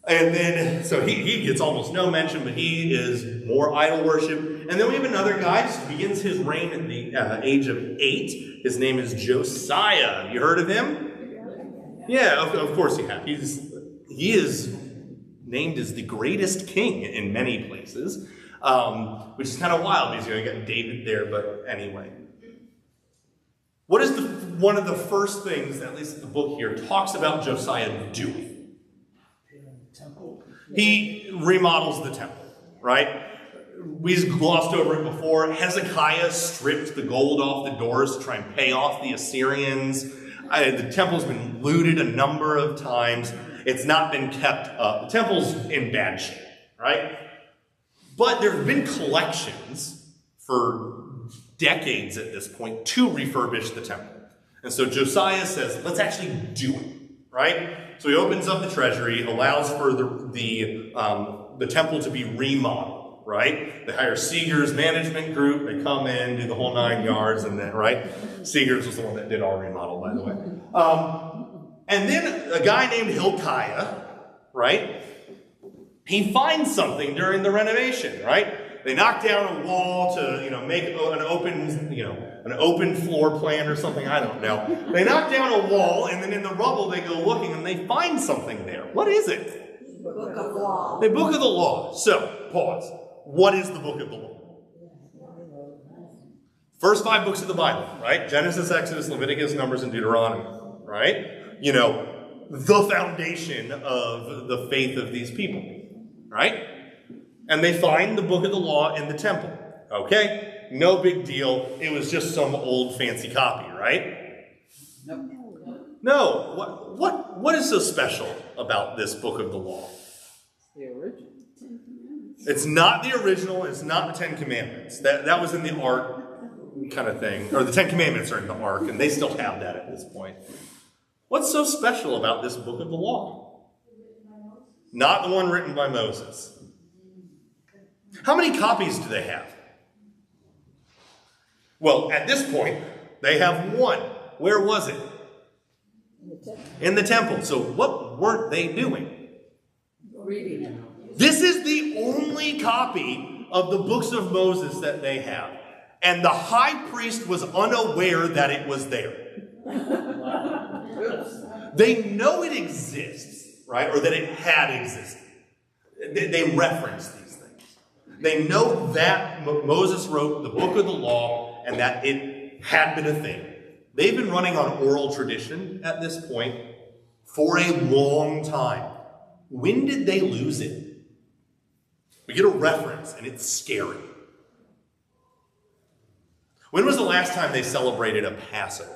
Speaker 1: And then, so he gets almost no mention, but he is more idol worship. And then we have another guy who begins his reign at the age of 8. His name is Josiah. You heard of him? Yeah, of course you have. He is named as the greatest king in many places, which is kind of wild because you got David there, but anyway. What is one of the first things, at least the book here, talks about Josiah doing? He remodels the temple, right? We glossed over it before. Hezekiah stripped the gold off the doors to try and pay off the Assyrians. The temple's been looted a number of times. It's not been kept up. The temple's in bad shape, right? But there have been collections for decades at this point to refurbish the temple. And so Josiah says, let's actually do it, right? So he opens up the treasury, allows for the temple to be remodeled, right? They hire Seeger's management group. They come in, do the whole 9 yards, and then, right? Seeger's was the one that did our remodel, by the way. And then a guy named Hilkiah, right? He finds something during the renovation, right? They knock down a wall to, make an open floor plan or something. I don't know. They knock down a wall, and then in the rubble they go looking, and they find something there. What is it?
Speaker 5: The Book of Law.
Speaker 1: The Book of the Law. So, pause. What is the Book of the Law? First 5 books of the Bible, right? Genesis, Exodus, Leviticus, Numbers, and Deuteronomy, right? The foundation of the faith of these people, right? And they find the Book of the Law in the temple. Okay? No big deal. It was just some old fancy copy, right? No. What is so special about this Book of the Law?
Speaker 5: The original.
Speaker 1: It's not the original. It's not the 10 Commandments. That was in the Ark kind of thing. Or the 10 Commandments are in the Ark, and they still have that at this point. What's so special about this Book of the Law? Not the one written by Moses. How many copies do they have? Well, at this point, they have one. Where was it? In the temple. So what weren't they doing?
Speaker 5: Reading it.
Speaker 1: This is the only copy of the books of Moses that they have. And the high priest was unaware that it was there. They know it exists, right? Or that it had existed. They reference these things. They know that Moses wrote the Book of the Law and that it had been a thing. They've been running on oral tradition at this point for a long time. When did they lose it? We get a reference, and it's scary. When was the last time they celebrated a Passover?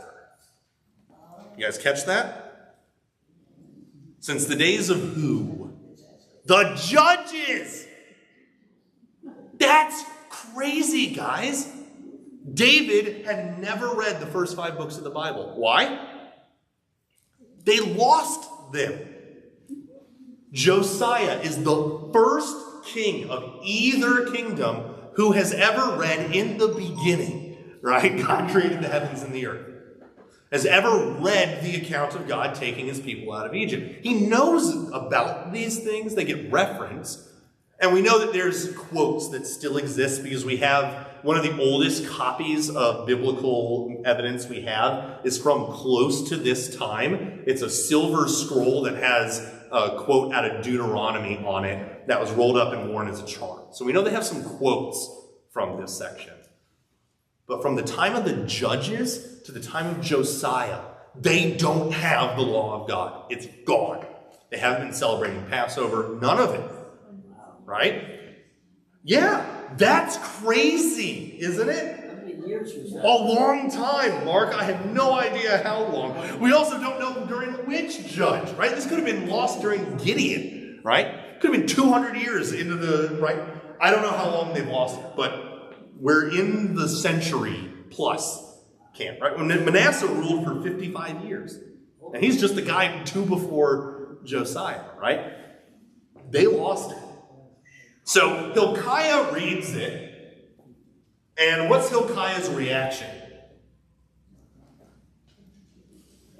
Speaker 1: You guys catch that? Since the days of who? The judges! That's crazy, guys. David had never read the first 5 books of the Bible. Why? They lost them. Josiah is the first king of either kingdom who has ever read in the beginning, right? God created the heavens and the earth. Has ever read the account of God taking his people out of Egypt. He knows about these things. They get referenced. And we know that there's quotes that still exist because we have one of the oldest copies of biblical evidence we have is from close to this time. It's a silver scroll that has a quote out of Deuteronomy on it that was rolled up and worn as a charm. So we know they have some quotes from this section. But from the time of the judges to the time of Josiah, they don't have the law of God. It's gone. They haven't been celebrating Passover, none of it. Right? Yeah, that's crazy, isn't it?
Speaker 2: How many years was that?
Speaker 1: A long time, Mark. I have no idea how long. We also don't know during which judge, right? This could have been lost during Gideon, right? Could have been 200 years into the, right? I don't know how long they've lost it, but we're in the century plus camp, right? When Manasseh ruled for 55 years, and he's just the guy 2 before Josiah, right? They lost it. So Hilkiah reads it, and what's Hilkiah's reaction?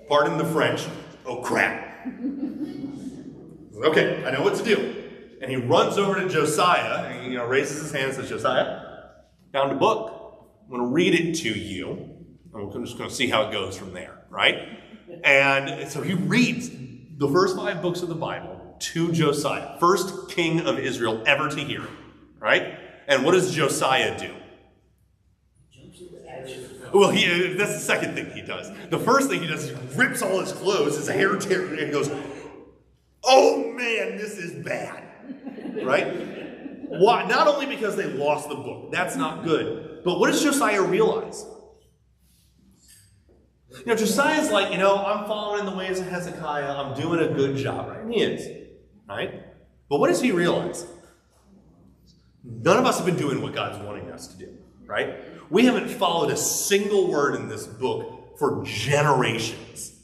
Speaker 1: Pardon the French. Oh, crap. Okay, I know what to do. And he runs over to Josiah, and raises his hand and says, Josiah, found a book. I'm going to read it to you, and I'm just going to see how it goes from there, right? And so he reads the first 5 books of the Bible to Josiah, first king of Israel ever to hear it, right? And what does Josiah do? Well, that's the second thing he does. The first thing he does is he rips all his clothes, his hair tears, and he goes, oh man, this is bad, right? Why? Not only because they lost the book, that's not good, but what does Josiah realize? Josiah's like, I'm following the ways of Hezekiah, I'm doing a good job, right? And he is. Right? But what does he realize? None of us have been doing what God's wanting us to do, right? We haven't followed a single word in this book for generations.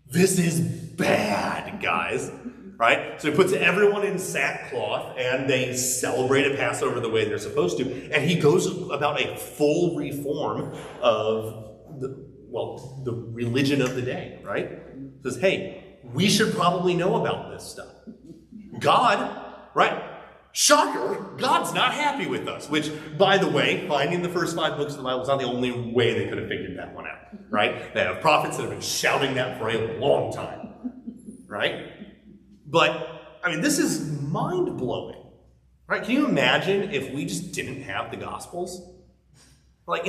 Speaker 1: This is bad, guys, right? So he puts everyone in sackcloth and they celebrate a Passover the way they're supposed to. And he goes about a full reform of the religion of the day, right? Says, hey, we should probably know about this stuff. God, right? Shocker, God's not happy with us. Which, by the way, finding the first 5 books of the Bible is not the only way they could have figured that one out, right? They have prophets that have been shouting that for a long time, right? But, this is mind-blowing, right? Can you imagine if we just didn't have the Gospels? Like,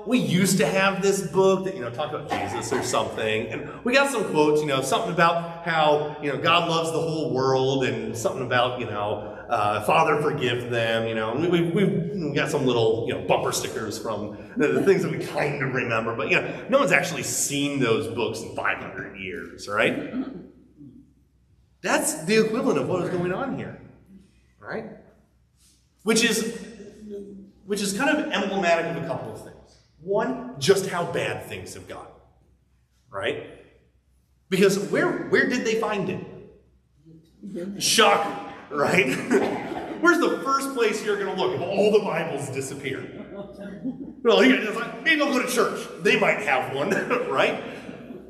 Speaker 1: we used to have this book that, talked about Jesus or something, and we got some quotes, something about how, God loves the whole world, and something about, Father, forgive them, and we got some little, bumper stickers from the things that we kind of remember, but, no one's actually seen those books in 500 years, right? That's the equivalent of what is going on here, right? Which is kind of emblematic of a couple of things. One, just how bad things have gotten, right? Because where did they find it? Shocker, right? Where's the first place you're going to look if all the Bibles disappear? Well, maybe I'll go to church. They might have one, right?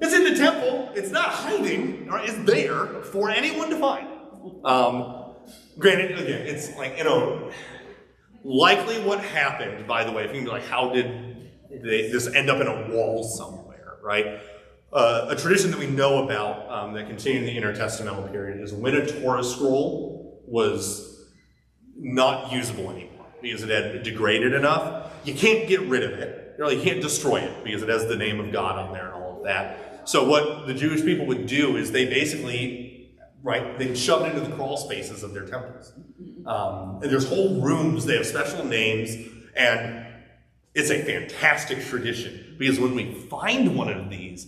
Speaker 1: It's in the temple. It's not hiding, right? It's there for anyone to find. Granted, again, it's like, likely what happened, by the way, if you can be like, how did this end up in a wall somewhere, right? A tradition that we know about that continued in the intertestamental period is when a Torah scroll was not usable anymore because it had degraded enough, you can't get rid of it. You can't destroy it because it has the name of God on there and all of that. So what the Jewish people would do is they basically, they'd shove it into the crawl spaces of their temples. And there's whole rooms, they have special names, and it's a fantastic tradition because when we find one of these,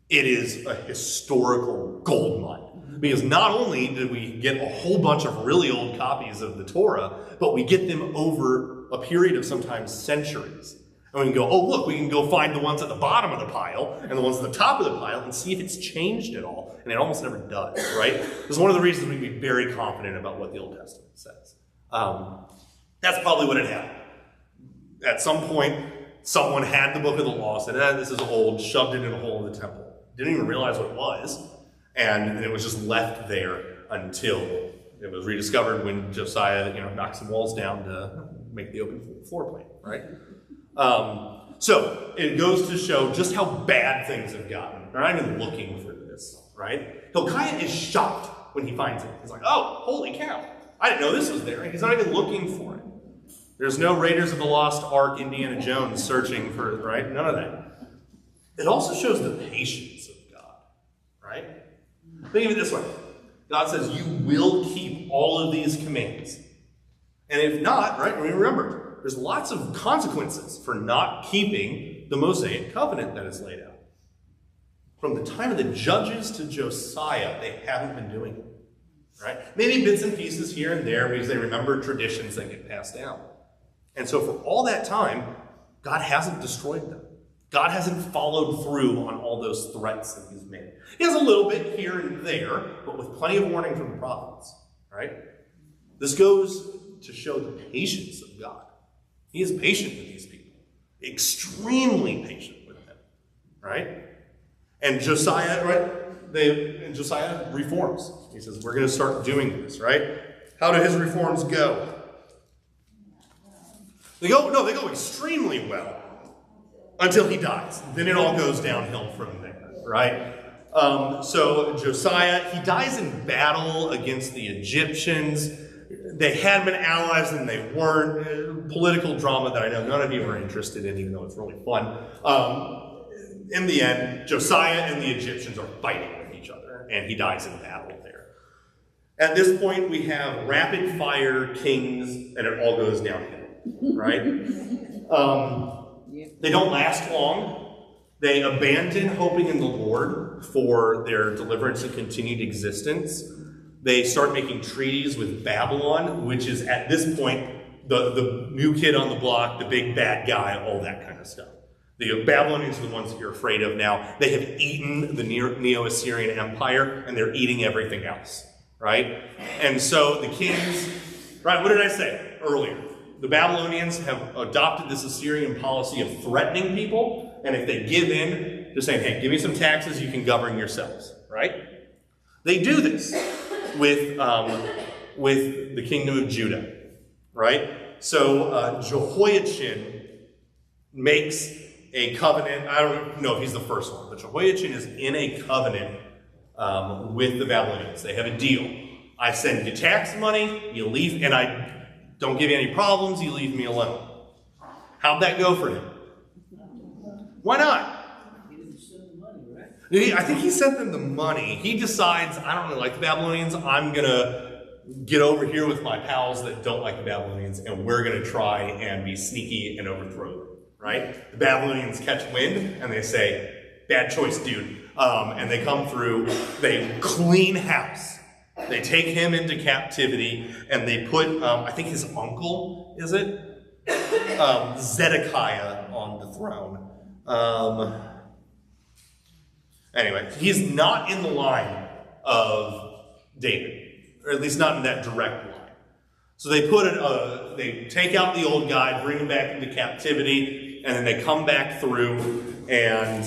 Speaker 1: it is a historical goldmine. Because not only did we get a whole bunch of really old copies of the Torah, but we get them over a period of sometimes centuries. And we can go, oh look, we can go find the ones at the bottom of the pile and the ones at the top of the pile and see if it's changed at all. And it almost never does, right? This is one of the reasons we can be very confident about what the Old Testament says. That's probably what had happened. At some point, someone had the book of the law, said, this is old, shoved it in a hole in the temple. Didn't even realize what it was. And it was just left there until It was rediscovered when Josiah, knocked some walls down to make the open floor plan, right? So it goes to show just how bad things have gotten. They're not even looking for this, right? Hilkiah is shocked when he finds it. He's like, oh, holy cow. I didn't know this was there. He's not even looking for it. There's no Raiders of the Lost Ark, Indiana Jones searching for it, right? None of that. It also shows the patience of God, right? Think of it this way. God says, you will keep all of these commands. And if not, right, remember, there's lots of consequences for not keeping the Mosaic covenant that is laid out. From the time of the judges to Josiah, they haven't been doing it, right? Maybe bits and pieces here and there because they remember traditions that get passed down. And so for all that time, God hasn't destroyed them. God hasn't followed through on all those threats that he's made. He has a little bit here and there, but with plenty of warning from the prophets, right? This goes to show the patience of God. He is patient with these people. Extremely patient with them, right? And Josiah, right? Josiah reforms. He says, we're going to start doing this, right? How do his reforms go? They go extremely well until he dies. Then it all goes downhill from there, right? So Josiah, he dies in battle against the Egyptians. They had been allies and they weren't. Political drama that I know none of you are interested in, even though it's really fun. In the end, Josiah and the Egyptians are fighting with each other, and he dies in battle there. At this point, we have rapid-fire kings, and it all goes downhill, right? They don't last long. They abandon hoping in the Lord for their deliverance and continued existence. They start making treaties with Babylon, which is at this point the new kid on the block, the big bad guy, all that kind of stuff. The Babylonians are the ones that you're afraid of now. They have eaten the Neo-Assyrian Empire, and they're eating everything else, right? And so the kings, right, what did I say earlier? The Babylonians have adopted this Assyrian policy of threatening people, and if they give in, they're saying, hey, give me some taxes, you can govern yourselves, right? They do this with the kingdom of Judah, right? So Jehoiachin makes a covenant. I don't know if he's the first one, but Jehoiachin is in a covenant with the Babylonians. They have a deal. I send you tax money, you leave, and I don't give you any problems, you leave me alone. How'd that go for him? Why not?
Speaker 2: He didn't send the money, right?
Speaker 1: I think he sent them the money. He decides, I don't really like the Babylonians, I'm going to get over here with my pals that don't like the Babylonians, and we're going to try and be sneaky and overthrow them, right? The Babylonians catch wind, and they say, bad choice, dude. And they come through, they clean house. They take him into captivity, and they put, I think his uncle, is it? Zedekiah on the throne. Anyway, he's not in the line of David, or at least not in that direct line. So they they take out the old guy, bring him back into captivity, and then they come back through and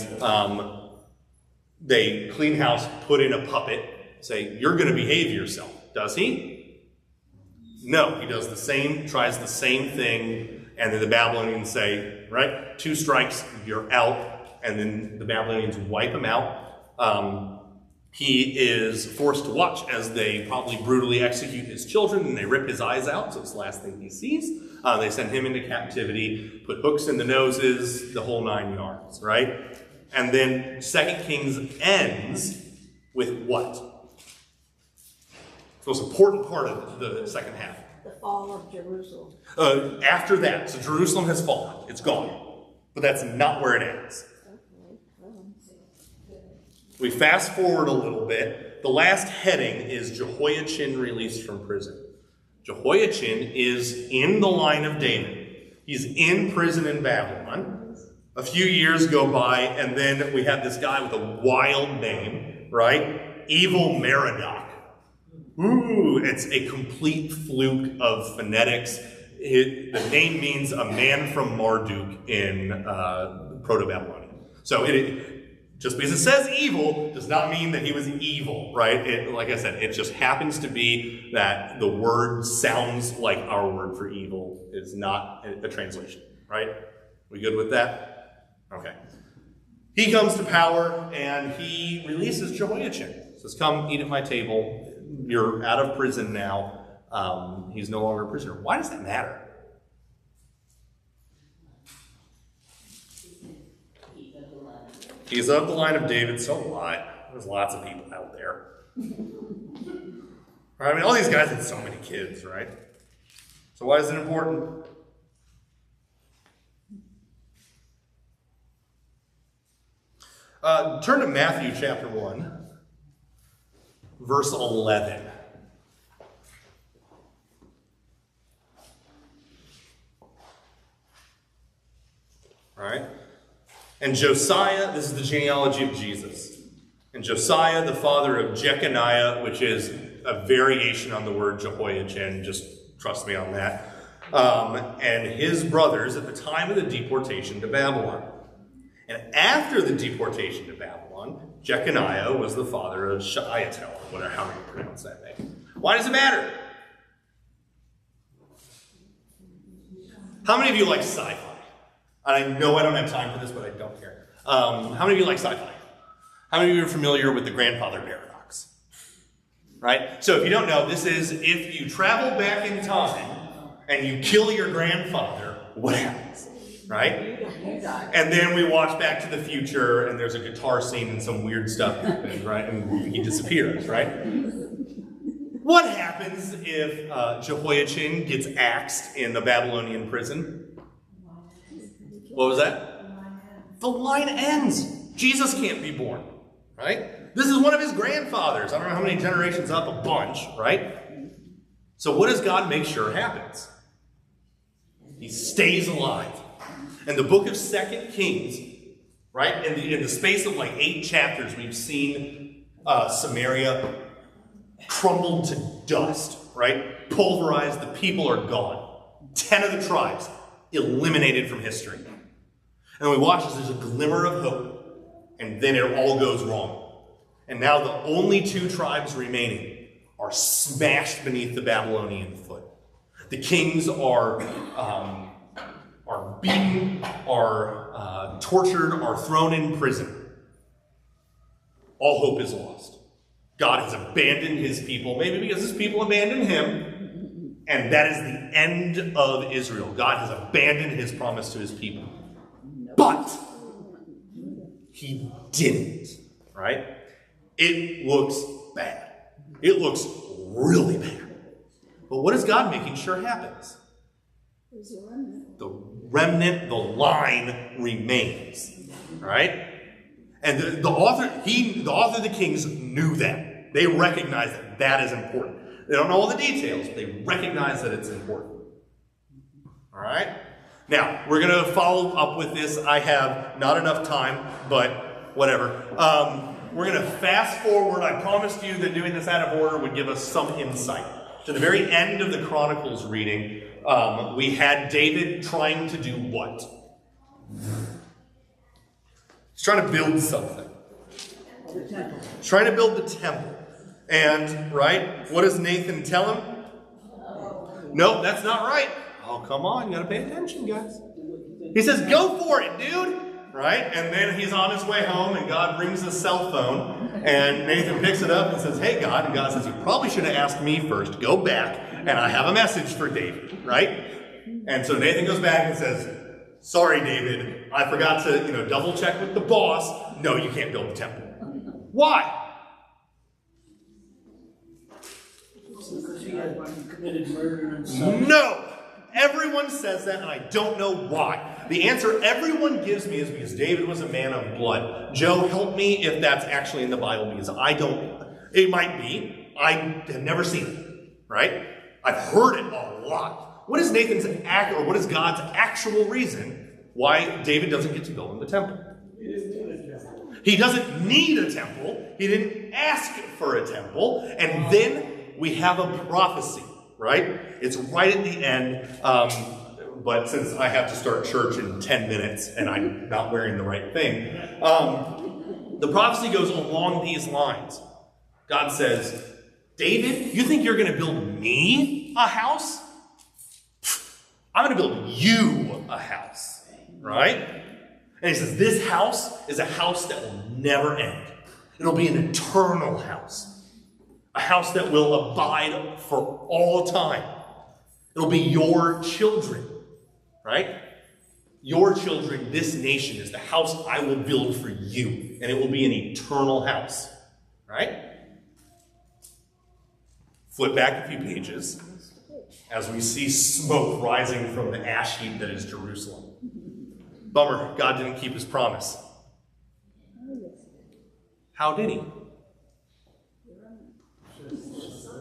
Speaker 1: they clean house, put in a puppet, say, you're going to behave yourself. Does he? No, he does the same, tries the same thing, and then the Babylonians say, right, 2 strikes, you're out, and then the Babylonians wipe him out. He is forced to watch as they probably brutally execute his children, and they rip his eyes out, so it's the last thing he sees. They send him into captivity, put hooks in the noses, the whole 9 yards, right? And then 2 Kings ends with what? The most important part of the second half.
Speaker 3: The fall of Jerusalem.
Speaker 1: After that, so Jerusalem has fallen. It's gone. But that's not where it ends. We fast forward a little bit. The last heading is Jehoiachin released from prison. Jehoiachin is in the line of David. He's in prison in Babylon. A few years go by, and then we have this guy with a wild name, right? Evil Merodach. Ooh, it's a complete fluke of phonetics. The name means a man from Marduk in Proto-Babylonian. So Just because it says evil does not mean that he was evil, right? Like I said, it just happens to be that the word sounds like our word for evil. It's not a translation, right? We good with that? Okay. He comes to power and he releases Jehoiachin. Says, come eat at my table. You're out of prison now. He's no longer a prisoner. Why does that matter? He's of the line of David, so what? There's lots of people out there. Right? I mean, all these guys had so many kids, right? So why is it important? Turn to Matthew chapter 1, verse 11. All right? And Josiah, this is the genealogy of Jesus. And Josiah, the father of Jeconiah, which is a variation on the word Jehoiachin, just trust me on that. And his brothers at the time of the deportation to Babylon. And after the deportation to Babylon, Jeconiah was the father of Shealtiel, or whatever, how you pronounce that name. Why does it matter? How many of you like sci-fi? I know I don't have time for this, but I don't care. How many of you like sci-fi? How many of you are familiar with the grandfather paradox? Right? So if you don't know, this is if you travel back in time and you kill your grandfather, what happens? Right? And then we watch Back to the Future and there's a guitar scene and some weird stuff happens, right? And he disappears, right? What happens if Jehoiachin gets axed in the Babylonian prison? What was that? The line ends. Jesus can't be born, right? This is one of his grandfathers. I don't know how many generations up, a bunch, right? So what does God make sure happens? He stays alive. And the book of 2 Kings, right? In the space of like 8 chapters, we've seen Samaria crumbled to dust, right? Pulverized, the people are gone. 10 of the tribes eliminated from history. And we watch as there's a glimmer of hope, and then it all goes wrong. And now the only 2 tribes remaining are smashed beneath the Babylonian foot. The kings are beaten, are tortured, are thrown in prison. All hope is lost. God has abandoned his people, maybe because his people abandoned him, and that is the end of Israel. God has abandoned his promise to his people. But he didn't, right? It looks bad. It looks really bad. But what is God making sure happens? The remnant, the line remains, right? And the author of the Kings knew that. They recognize that that is important. They don't know all the details, but they recognize that it's important. All right? Now, we're going to follow up with this. I have not enough time, but whatever. We're going to fast forward. I promised you that doing this out of order would give us some insight. To the very end of the Chronicles reading, we had David trying to do what? He's trying to build something. He's trying to build the temple. And, right, what does Nathan tell him? Nope, that's not right. Oh, come on, you gotta pay attention, guys. He says, go for it, dude. Right? And then he's on his way home, and God brings his cell phone, and Nathan picks it up and says, hey, God. And God says, you probably should have asked me first. Go back, and I have a message for David, right? And so Nathan goes back and says, sorry, David, I forgot to, double check with the boss. No, you can't build the temple. Why?
Speaker 2: Because he had committed murder and stuff.
Speaker 1: No! Everyone says that, and I don't know why. The answer everyone gives me is because David was a man of blood. Joe, help me if that's actually in the Bible, because I don't. It might be. I have never seen it, right? I've heard it a lot. What is what is God's actual reason why David doesn't get to build in the temple? He doesn't need a temple. He didn't ask for a temple. And then we have a prophecy, right? It's right at the end. But since I have to start church in 10 minutes and I'm not wearing the right thing, The prophecy goes along these lines. God says, David, you think you're going to build me a house? I'm going to build you a house, right? And he says, this house is a house that will never end. It'll be an eternal house. A house that will abide for all time. It'll be your children, right? Your children, this nation, is the house I will build for you. And it will be an eternal house, right? Flip back a few pages as we see smoke rising from the ash heap that is Jerusalem. Bummer, God didn't keep his promise. How did he?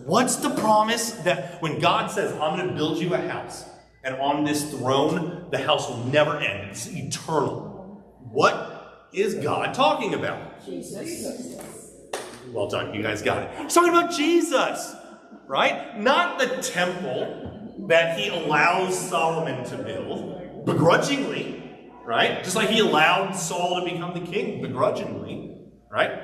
Speaker 1: What's the promise that when God says, I'm going to build you a house, and on this throne, the house will never end. It's eternal. What is God talking about?
Speaker 5: Jesus.
Speaker 1: Well done, you guys got it. He's talking about Jesus, right? Not the temple that he allows Solomon to build, begrudgingly, right? Just like he allowed Saul to become the king, begrudgingly, right?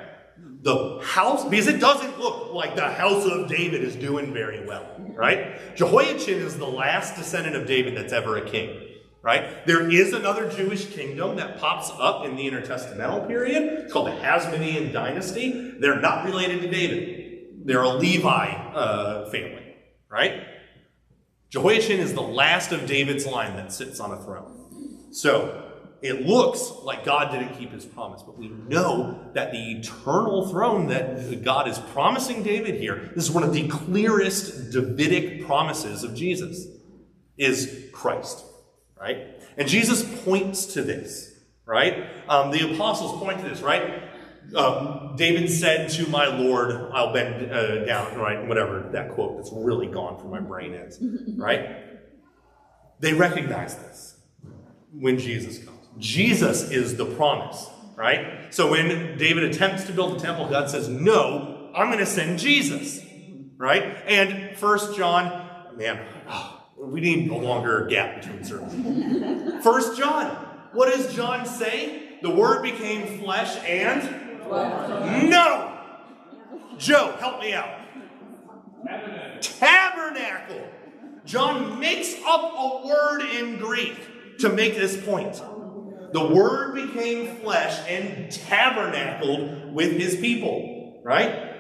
Speaker 1: The house, because it doesn't look like the house of David is doing very well, right? Jehoiachin is the last descendant of David that's ever a king, right? There is another Jewish kingdom that pops up in the intertestamental period. It's called the Hasmonean dynasty. They're not related to David. They're a Levi family, right? Jehoiachin is the last of David's line that sits on a throne. So it looks like God didn't keep his promise, but we know that the eternal throne that God is promising David here, this is one of the clearest Davidic promises of Jesus, is Christ, right? And Jesus points to this, right? The apostles point to this, right? David said to my Lord, I'll bend down, right? Whatever that quote that's really gone from my brain is, right? They recognize this when Jesus comes. Jesus is the promise, right? So when David attempts to build a temple, God says, no, I'm going to send Jesus, right? And 1 John, man, we need a longer gap between services. 1 John, what does John say? The Word became flesh and? No! Joe, help me out. Tabernacle. John makes up a word in Greek to make this point. The Word became flesh and tabernacled with his people, right?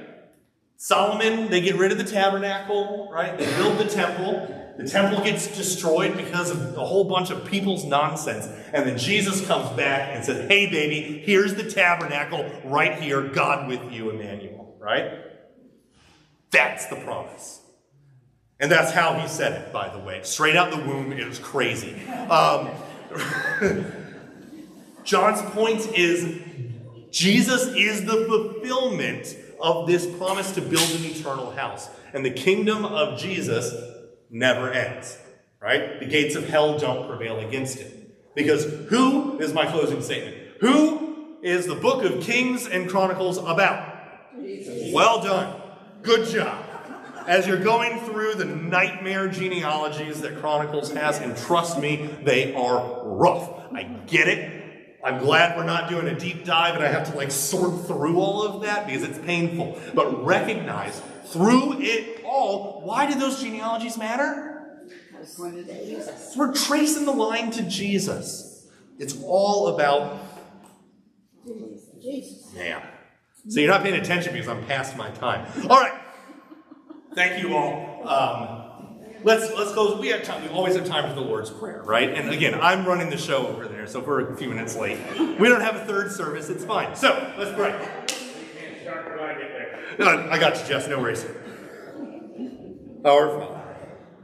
Speaker 1: Solomon, they get rid of the tabernacle, right? They build the temple. The temple gets destroyed because of a whole bunch of people's nonsense. And then Jesus comes back and says, hey, baby, here's the tabernacle right here. God with you, Emmanuel, right? That's the promise. And that's how he said it, by the way. Straight out the womb, it was crazy. John's point is Jesus is the fulfillment of this promise to build an eternal house. And the kingdom of Jesus never ends, right? The gates of hell don't prevail against it. Because who is my closing statement? Who is the book of Kings and Chronicles about? Jesus. Well done. Good job. As you're going through the nightmare genealogies that Chronicles has, and trust me, they are rough. I get it. I'm glad we're not doing a deep dive and I have to sort through all of that because it's painful. But recognize through it all, why do those genealogies matter? We're tracing the line to Jesus. It's all about Jesus. Yeah. So you're not paying attention because I'm past my time. All right. Thank you all. Let's close. We have time. We always have time for the Lord's Prayer, right? And again, I'm running the show over there, so if we're a few minutes late, we don't have a third service. It's fine. So let's pray. No, I got you, Jess. No worries. Our Father,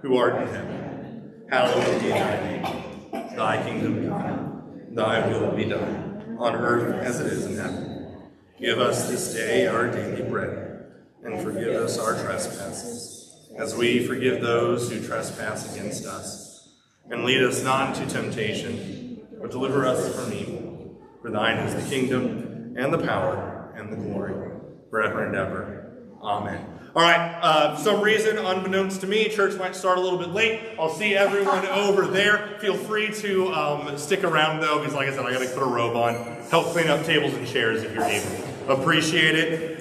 Speaker 1: who art in heaven, hallowed be thy name. Thy kingdom come. Thy will be done, on earth as it is in heaven. Give us this day our daily bread, and forgive us our trespasses, as we forgive those who trespass against us. And lead us not into temptation, but deliver us from evil. For thine is the kingdom, and the power, and the glory, forever and ever. Amen. All right, some reason unbeknownst to me, church might start a little bit late. I'll see everyone over there. Feel free to stick around though, because like I said, I gotta put a robe on, help clean up tables and chairs if you're able. Appreciate it.